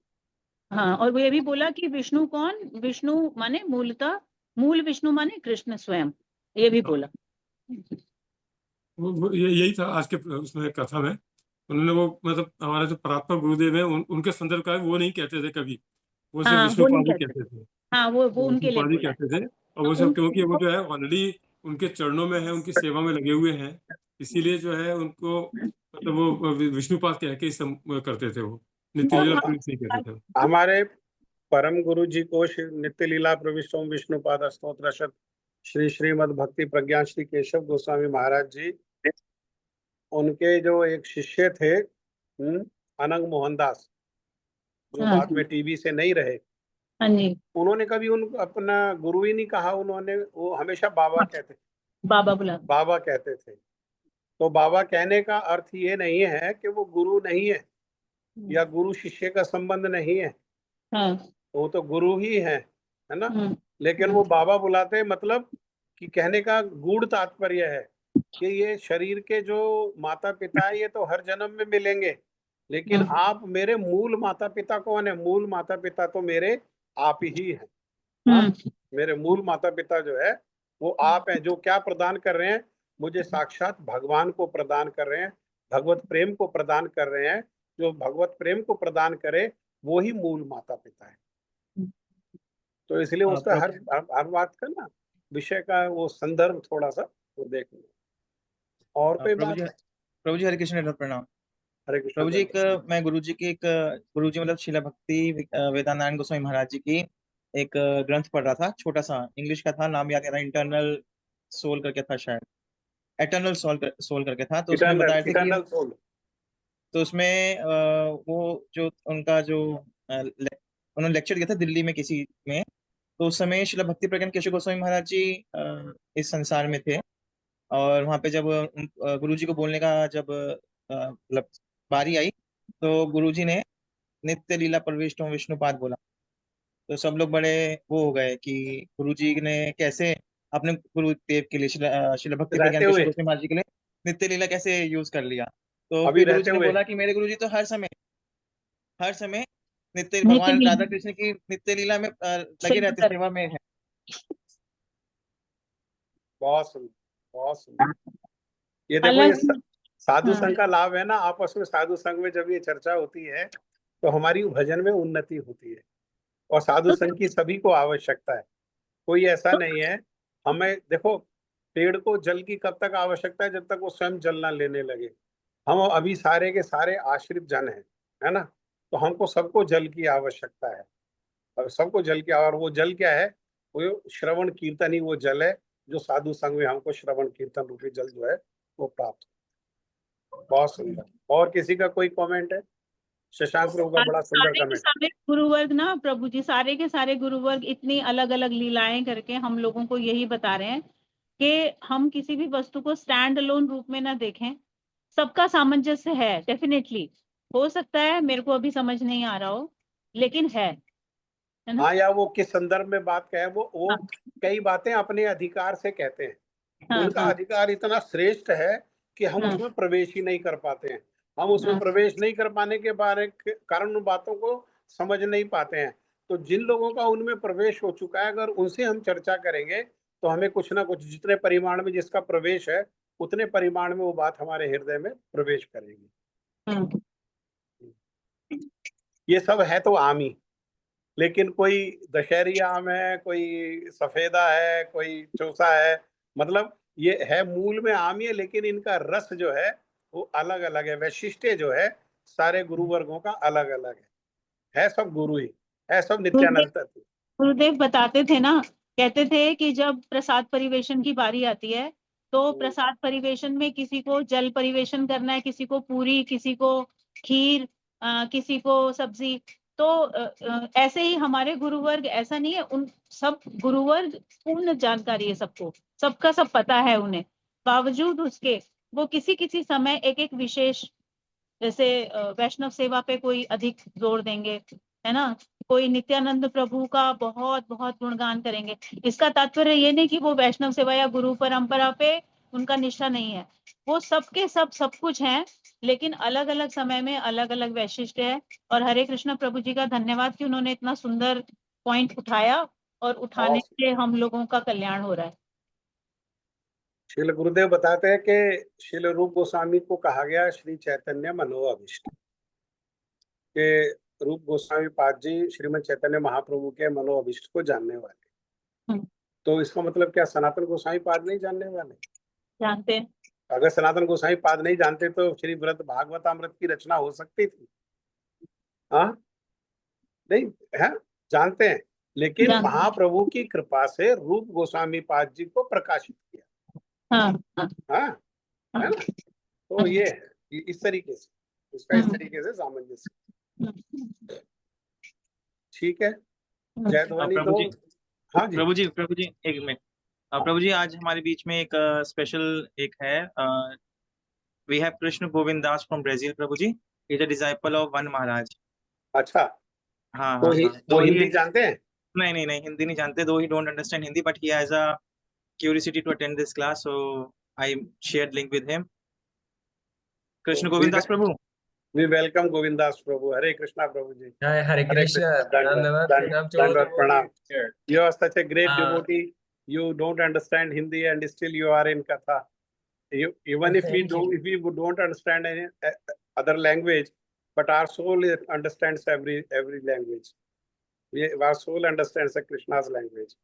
हाँ। और वो ये भी बोला कि विष्णु कौन, विष्णु माने मूलतः, मूल विष्णु माने कृष्ण स्वयं, ये भी बोला। यही था आज के उसमें कथा में। उन्होंने वो, मतलब हमारा जो परात्पर गुरुदेव है, उनके संदर्भ का वो नहीं कहते थे कभी, वो सिर्फ हाँ, वो नहीं विष्णुपाद ही कहते, कहते थे, हाँ वो उनके लिए विष्णुपाद ही बोला है। कहते थे। और तो वो सब उनके क्योंकि वो जो है ऑलरेडी उनके चरणों में है, उनकी सेवा में लगे हुए हैं, इसीलिए जो है उनको, मतलब वो विष्णुपाद कह के करते थे, वो नित्य और लीला प्रवृत्त नहीं कहते थे। हमारे परम गुरु जी को नित्य लीला प्रविष्ट ओम विष्णुपाद स्तोत्र शत श्री श्रीमद भक्ति प्रज्ञान श्री केशव गोस्वामी महाराज जी, उनके जो एक शिष्य थे, अनंग मोहनदास, जो हाँ, बाद में टीवी से नहीं रहे, हाँ जी, उन्होंने कभी उन अपना गुरु ही नहीं कहा, उन्होंने, वो हमेशा बाबा कहते, बाबा बुला, बाबा कहते थे। तो बाबा कहने का अर्थ ये नहीं है कि वो गुरु नहीं है या गुरु शिष्य का संबंध नहीं है, हाँ, वो तो गुरु ही है ना। हम्म, लेकिन वो बाबा बुलाते, मतलब कि कहने का गूढ़ तात्पर्य है कि ये शरीर के जो माता पिता है, ये तो हर जन्म में मिलेंगे, लेकिन हम्म, आप मेरे मूल माता पिता कौन है? मूल माता पिता तो मेरे आप ही हैं। हाँ, हम्म, मेरे मूल माता पिता जो है वो आप हैं, जो क्या प्रदान कर रहे हैं मुझे? साक्षात भगवान को प्रदान कर रहे हैं, भगवत प्रेम को प्रदान कर रहे हैं। जो भगवत प्रेम को प्रदान करे वो ही मूल माता पिता है। तो इसलिए उसका प्रभु हर बात का ना, विषय का वो संदर्भ थोड़ा सा वो देखना। और कोई प्रभु बात? जी प्रभु जी हरे कृष्ण प्रणाम। हरे कृष्ण प्रभु जी दंड। मैं गुरु जी की गुरु जी मतलब शिला भक्ति वेदांतानंद गोस्वामी महाराज जी की एक ग्रंथ पढ़ रहा था, छोटा सा, इंग्लिश का था, नाम याद नहीं रहा, इंटरनल सोल करके था शायद, एटर्नल सोल करके था। तो उसमें इटर्नल बताया था कि, इटर्नल सोल। तो उसमें वो जो उनका जो उन्होंने लेक्चर दिया था दिल्ली में किसी में, तो उस समय शिला भक्ति प्रज्ञान केशव गोस्वामी महाराज जी इस संसार में थे। और वहां पे जब गुरु जी को बोलने का जब मतलब बारी आई, तो गुरु जी ने नित्य लीला प्रविष्ट ओम विष्णुपाद बोला। तो सब लोग बड़े वो हो गए कि गुरु जी ने कैसे अपने गुरुदेव के लिए शिला भक्ति प्रज्ञान रहते केशव हुए, गोस्वामी महाराज जी के लिए नित्य लीला कैसे यूज कर लिया। तो अभी फिर गुरु रहते जी ने हुए। बोला कि मेरे गुरु जी तो हर समय नित्य नित्य भगवान राधा लीला कृष्ण की नित्य लीला में लगे सेवा रहते, कर, सेवा में है। बहुत सुंदर, बहुत सुंदर। ये देखो, ये अलग, साधु हाँ, संघ का लाभ है ना। आपस में साधु संघ में जब ये चर्चा होती है तो हमारी भजन में उन्नति होती है, और साधु तो, संघ की सभी को आवश्यकता है। कोई ऐसा नहीं है। हमें देखो, पेड़ को जल की कब तक आवश्यकता है? जब तक वो स्वयं जल ना लेने लगे। हम अभी सारे के सारे आश्रित जन हैं, है ना। तो हमको सबको जल की आवश्यकता है, और सबको जल की। और वो जल क्या है? वो श्रवण कीर्तन ही वो जल है, जो साधु संघ में हमको श्रवण कीर्तन रूपी जल जो है वो प्राप्त हो। बहुत सुंदर। और किसी का कोई कमेंट है? शशांक प्रभु का बड़ा सुंदर सारे के कमेंट। सारे गुरुवर्ग ना प्रभु जी, सारे के सारे गुरुवर्ग इतनी अलग अलग लीलाएं करके हम लोगों को यही बता रहे हैं कि हम किसी भी वस्तु को स्टैंड अलोन रूप में ना देखें। सबका सामंजस्य है, डेफिनेटली। हो सकता है मेरे को अभी समझ नहीं आ रहा हो, लेकिन है ना। हाँ, या वो किस संदर्भ में बात कहे, वो हाँ, कई बातें अपने अधिकार से कहते हैं। हाँ, उनका हाँ, अधिकार इतना श्रेष्ठ है कि हम हाँ, उसमें प्रवेश ही नहीं कर पाते हैं। हम उसमें हाँ, प्रवेश नहीं कर पाने के बारे कारण उन बातों को समझ नहीं पाते हैं। तो जिन लोगों का उनमें प्रवेश हो चुका है, अगर उनसे हम चर्चा करेंगे तो हमें कुछ ना कुछ, जितने परिमाण में जिसका प्रवेश है उतने परिमाण में वो बात हमारे हृदय में प्रवेश करेगी। हाँ, ये सब है तो आम ही, लेकिन कोई दशहरी आम है, कोई सफेदा है, कोई चौसा है, मतलब ये है मूल में आम ही है, लेकिन इनका रस जो है वो अलग अलग है। वैशिष्ट्य जो है सारे गुरु वर्गों का अलग अलग है सब गुरु ही, है सब गुरुदेव नित्यानंद तत्व। गुरुदेव बताते थे ना, कहते थे कि जब प्रसाद परिवेशन की बारी आती है तो प्रसाद परिवेशन में किसी को जल परिवेशन करना है, किसी को पूरी, किसी को खीर, किसी को सब्जी। तो ऐसे ही हमारे गुरुवर्ग, ऐसा नहीं है, उन सब गुरुवर्ग पूर्ण जानकारी है सबको, सबका सब पता है उन्हें। बावजूद उसके वो किसी किसी समय एक एक विशेष, जैसे वैष्णव सेवा पे कोई अधिक जोर देंगे, है ना, कोई नित्यानंद प्रभु का बहुत बहुत गुणगान करेंगे। इसका तात्पर्य ये नहीं कि वो वैष्णव सेवा या गुरु परंपरा पे उनका निष्ठा नहीं है, वो सबके सब कुछ है, लेकिन अलग अलग समय में अलग अलग वैशिष्ट्य है। और हरे कृष्ण प्रभु जी का धन्यवाद कि उन्होंने इतना सुंदर पॉइंट उठाया, और उठाने से हम लोगों का कल्याण हो रहा है। श्रील गुरुदेव बताते हैं कि श्रील रूप गोस्वामी को कहा गया श्री चैतन्य मनोअभीष्ट, के रूप गोस्वामी पाद जी श्रीमद चैतन्य महाप्रभु के मनोअभीष्ट को जानने वाले। हम्म, तो इसका मतलब क्या सनातन गोस्वामी पाद नहीं जानने वाले? जानते हैं। अगर सनातन गोस्वामी पाद नहीं जानते तो श्री व्रत भागवतामृत की रचना हो सकती थी? हाँ, नहीं है, जानते हैं, लेकिन जानते हैं। महाप्रभु की कृपा से रूप गोस्वामी पाद जी को प्रकाशित किया। हाँ, हाँ, हाँ, हाँ, है ना? तो ये है, इस तरीके से, इसका इस तरीके से सामंजस्य। हम्म, ठीक है, जयध्वनि प्रभु दो। जी, हाँ जी, प्रभु जी एक मिनट। प्रभु जी आज हमारे बीच में एक स्पेशल एक है, we have Krishna Govind Das from Brazil. Prabhu ji is a disciple of वन महाराज। अच्छा, हाँ तो हाँ हाँ, वो दो ही, हिंदी जानते हैं? नहीं नहीं नहीं, हिंदी नहीं जानते, दो ही don't understand Hindi, but he has a curiosity to attend this class, so I shared link with him. Krishna Govind Das Prabhu. We welcome Govindas Prabhu. Hare Krishna Prabhu ji. Hi, Hare Hare Krishna. Krishna, दंडवत Dhanyavad. Pranam to all दंडवत प्रणाम। devotees here. You are such a great Uh, devotee. You don't understand Hindi and still you are in katha. Even if Thank you. we don't understand any other language, but our soul understands every language. Our soul understands the Krishna's language.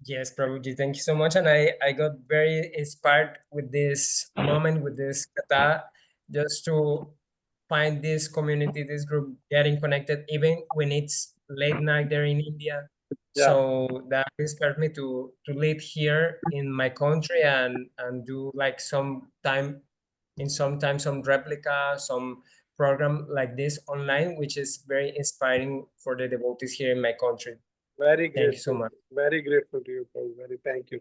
Yes, Prabhuji, thank you so much. And I got very inspired with this moment, with this kata, just to find this community, this group getting connected, even when it's late night there in India. Yeah. So that inspired me to live here in my country and do like some replica, some program like this online, which is very inspiring for the devotees here in my country. Very Thank you so grateful. much. Very grateful to you, Prabhu. Very thank you.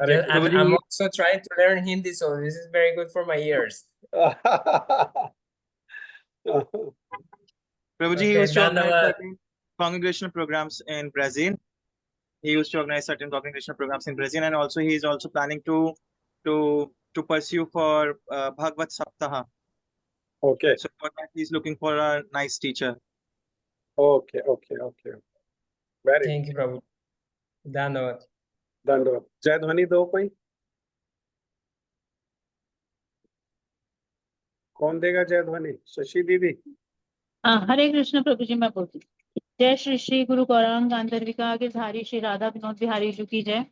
Hare Yeah, Krishna. and I'm also trying to learn Hindi, so this is very good for my ears. Prabhuji, he Okay, used to organize Dhanyavad. certain congregational programs in Brazil. He used to organize certain congregational programs in Brazil, and also he is also planning to pursue for Bhagavad Saptaha. Okay. So for that, he's looking for a nice teacher. Okay. Very Thank you, Prabhu. Dhanyavad. धन्यवाद। जय ध्वनि दो कोई, कौन देगा जय ध्वनि? शशि दीदी। हरे कृष्ण प्रभु जी, मैं बोलती हूँ। जय श्री श्री गुरु गौरांग गांधर्विका गिरधारी श्री राधा विनोद बिहारी जी की जय।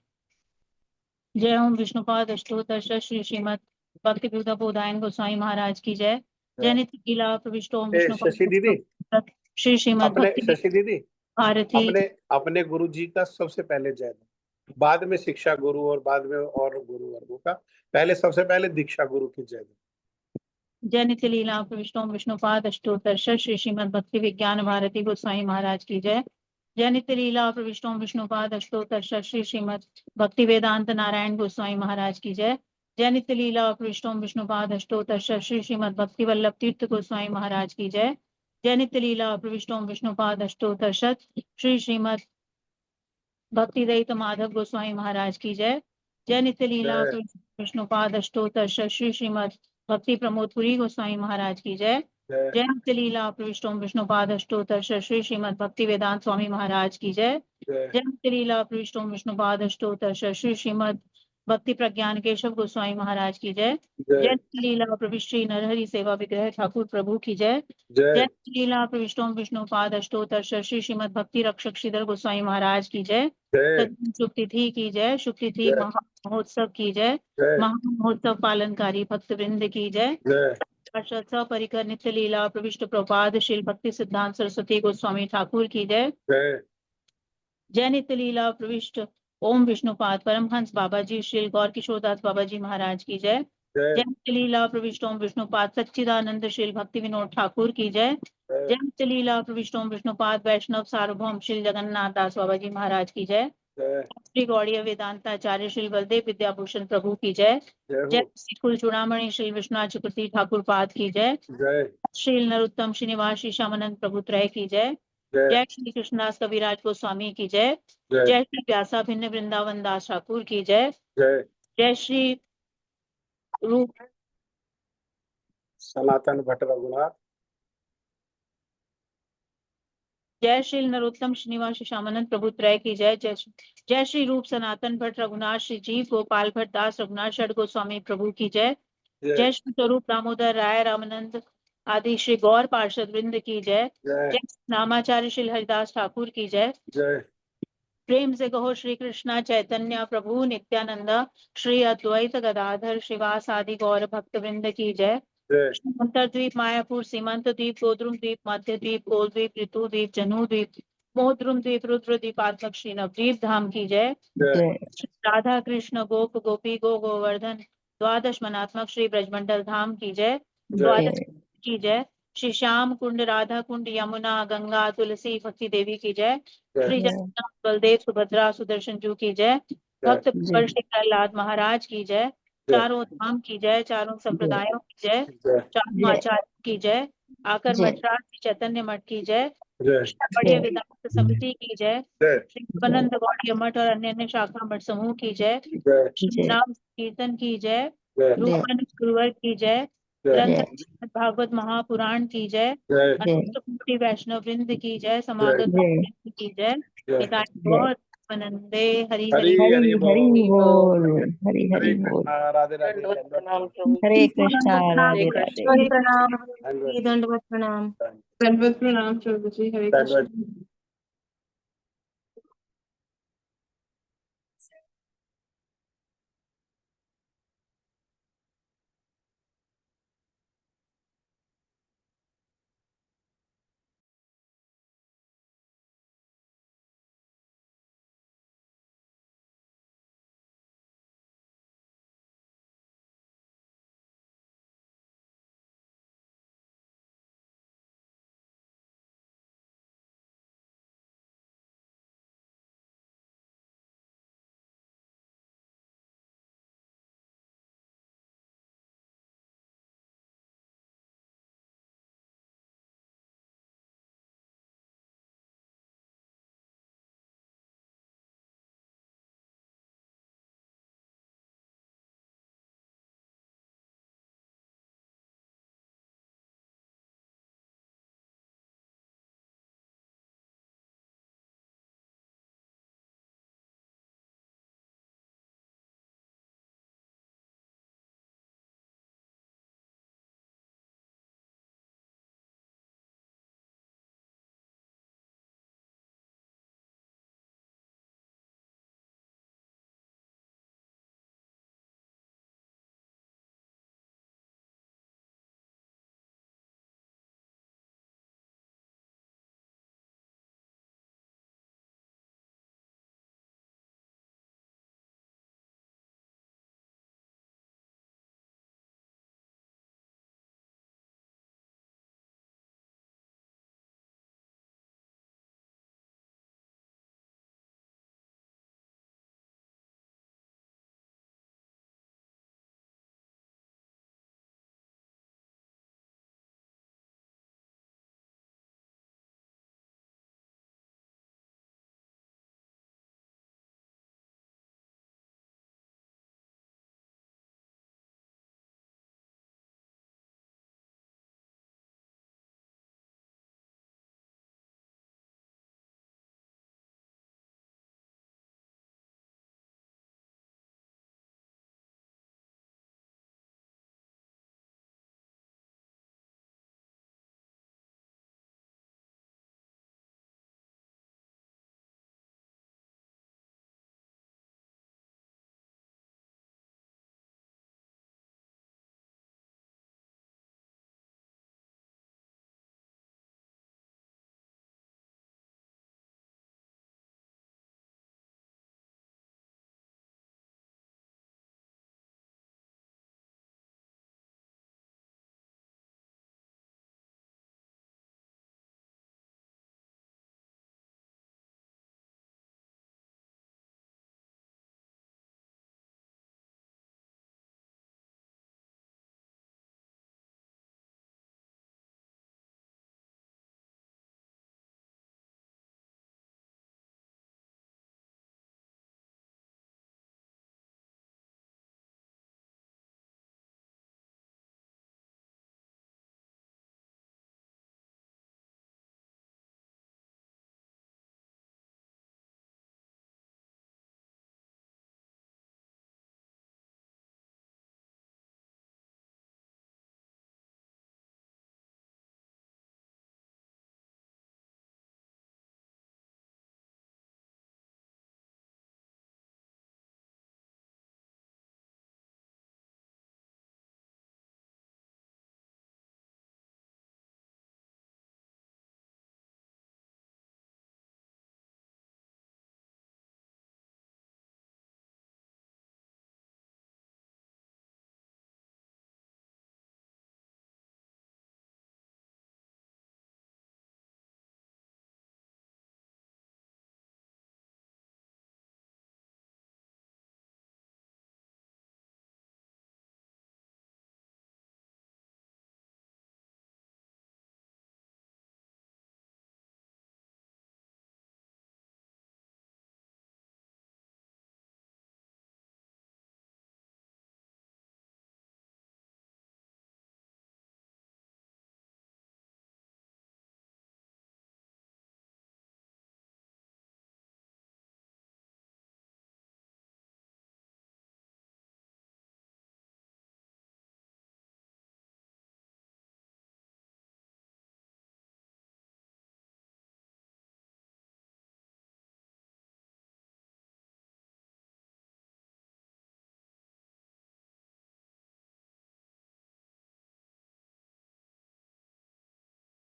जय ओम विष्णुपाद अष्टोत्तर श्री श्रीमद भक्ति विद्या बोधायन गोस्वामी महाराज की जय। जय नित्य लीला प्रविष्ट ओम शशि दीदी, विष्णुपाद श्री श्रीमद अपने भक्ति शशि दीदी, भारती। अपने गुरु जी का सबसे पहले जय दो, बाद में शिक्षा गुरु और बाद में और गुरु वर्गों का, पहले सबसे पहले दीक्षा गुरु की जय दो। जय नित्य लीला प्रविष्ट ओम विष्णुपाद अष्टोत्तर श्री श्रीमद भक्ति विज्ञान भारती गोस्वामी महाराज की जय। जय नित्य लीला प्रविष्ट ओम विष्णुपाद अष्टोत्तर श्री श्रीमद भक्ति वेदांत नारायण गोस्वामी महाराज की जय। जय नित्य लीला प्रविष्ट ओम विष्णुपाद अष्टोत्तर श्री श्रीमद भक्ति वल्लभ तीर्थ गोस्वामी महाराज की जय। जय नित्य लीला प्रविष्ट ओम विष्णुपाद अष्टोत्तर श्री श्रीमद भक्ति दयित माधव गोस्वामी महाराज की जय। जय नित्य लीला जय। विष्णुपाद अष्टोत्तर श्री श्रीमद भक्ति प्रमोद पुरी गोस्वामी महाराज की जय। जय जय नित्य लीला प्रविष्टों विष्णुपाद अष्टोत्तर श्री श्रीमद भक्ति वेदांत स्वामी महाराज की जय। जय जय नित्य लीला प्रविष्टों विष्णुपाद अष्टोत्तर श्री श्रीमद भक्ति प्रज्ञान केशव गोस्वामी महाराज की जय। जय जय नित्य लीला प्रविष्टि नरहरि सेवा विग्रह ठाकुर प्रभु की जय। जय जय नित्य लीला प्रविष्टों विष्णुपाद अष्टोत्तर श्री श्रीमद भक्ति रक्षक श्रीधर गोस्वामी महाराज की जय। जय शुभ तिथि की जय। शुभ तिथि जय। महा महोत्सव की जय। जय महा महोत्सव पालनकारी भक्त वृंद की जय। जय पार्षद परिकर नित्य लीला प्रविष्ट प्रपाद शील भक्ति सिद्धांत सरस्वती गोस्वामी ठाकुर की जय। जय जय नित्य लीला प्रविष्ट ओम विष्णुपाद परमहंस बाबा जी श्री गौर किशोरदास बाबा जी महाराज की जय। जय जय नित्य लीला प्रविष्ट ओम विष्णुपाद सच्चिदानंद श्री भक्ति विनोद ठाकुर की जय। जय नित्य लीला प्रविष्ट ओम विष्णुपाद वैष्णव सार्वभौम श्री जगन्नाथ दास बाबा जी महाराज की जय। जय श्री गौड़ीय वेदांताचार्य श्री बलदेव विद्याभूषण प्रभु की जय। जय जय हो। श्री कुल चूड़ामणि श्री विश्वनाथ चक्रवर्ती ठाकुर पाद की जय। जय श्री नरोत्तम श्रीनिवास श्री श्यामानंद प्रभु त्रय की जय। जय जय श्री कृष्णदास कविराज गोस्वामी की जय। जय जय श्री व्यासा भिन्न वृंदावन दास ठाकुर की जय। जय जय श्री रूप सनातन भट्ट रघुनाथ। जय श्री नरोत्तम श्रीनिवास श्री श्यामानंद प्रभु त्रय की जय। जय श्री रूप सनातन भट्ट रघुनाथ श्री जीव गोपाल भट्ट दास रघुनाथ षड गोस्वामी प्रभु की जय। जय जय श्री स्वरूप दामोदर राय रामानंद आदि श्री गौर पार्षद वृंद की जय। जय जय श्री नामाचार्य श्री हरिदास ठाकुर की जय। जय प्रेम से कहो श्री कृष्णा चैतन्य प्रभु नित्यानंद श्री अद्वैत गदाधर श्रीवास आदि गौर भक्त वृंद की जय। जय उत्तर द्वीप मायापुर सीमंत द्वीप गोद्रुम द्वीप मध्य द्वीप गोल द्वीप ऋतु द्वीप जनु द्वीप मोद्रुम द्वीप रुद्र द्वीपात्मक श्री नवद्वीप धाम की जय। जय राधा कृष्ण गोप गोपी गो गोवर्धन द्वादश मनात्मक श्री ब्रजमंडल धाम की जय। द्वादश की जय। श्री श्याम कुंड राधा कुंड यमुना गंगा तुलसी भक्ति देवी की जय। श्री जगन्नाथ बलदेव सुभद्रा सुदर्शन जू की जय। भक्त पर श्री प्रहलाद महाराज की जय। चारों धाम की जय। चारों संप्रदायों की जय। जय चारों आचार्यों की जय। आकर मठराज श्री चैतन्य मठ की जय। जय बड़े वेदांत समिति की जय। जय श्री उपनंद गौड़ीय मठ और अन्य अन्य शाखा मठ समूह की जय। जय श्री नाम कीर्तन की जय। जय रूपानंद गुरुवर की जय। जय ग्रंथ भागवत महापुराण की जय। जय अनंत कोटि वैष्णव वृंद की जय। समागत जय भक्त की जय। जय निताय गौर वंदे हरि हरि हरि हरि हरि बोल। बोल हरि हरे हरि बोल। कृष्णा राधे राधे दंडवत दंडवत प्रणाम प्रभु हरे कृष्णा राधे राधे। दंडवत दंडवत प्रणाम दंडवत प्रभु जी हरे दंडवत कृष्ण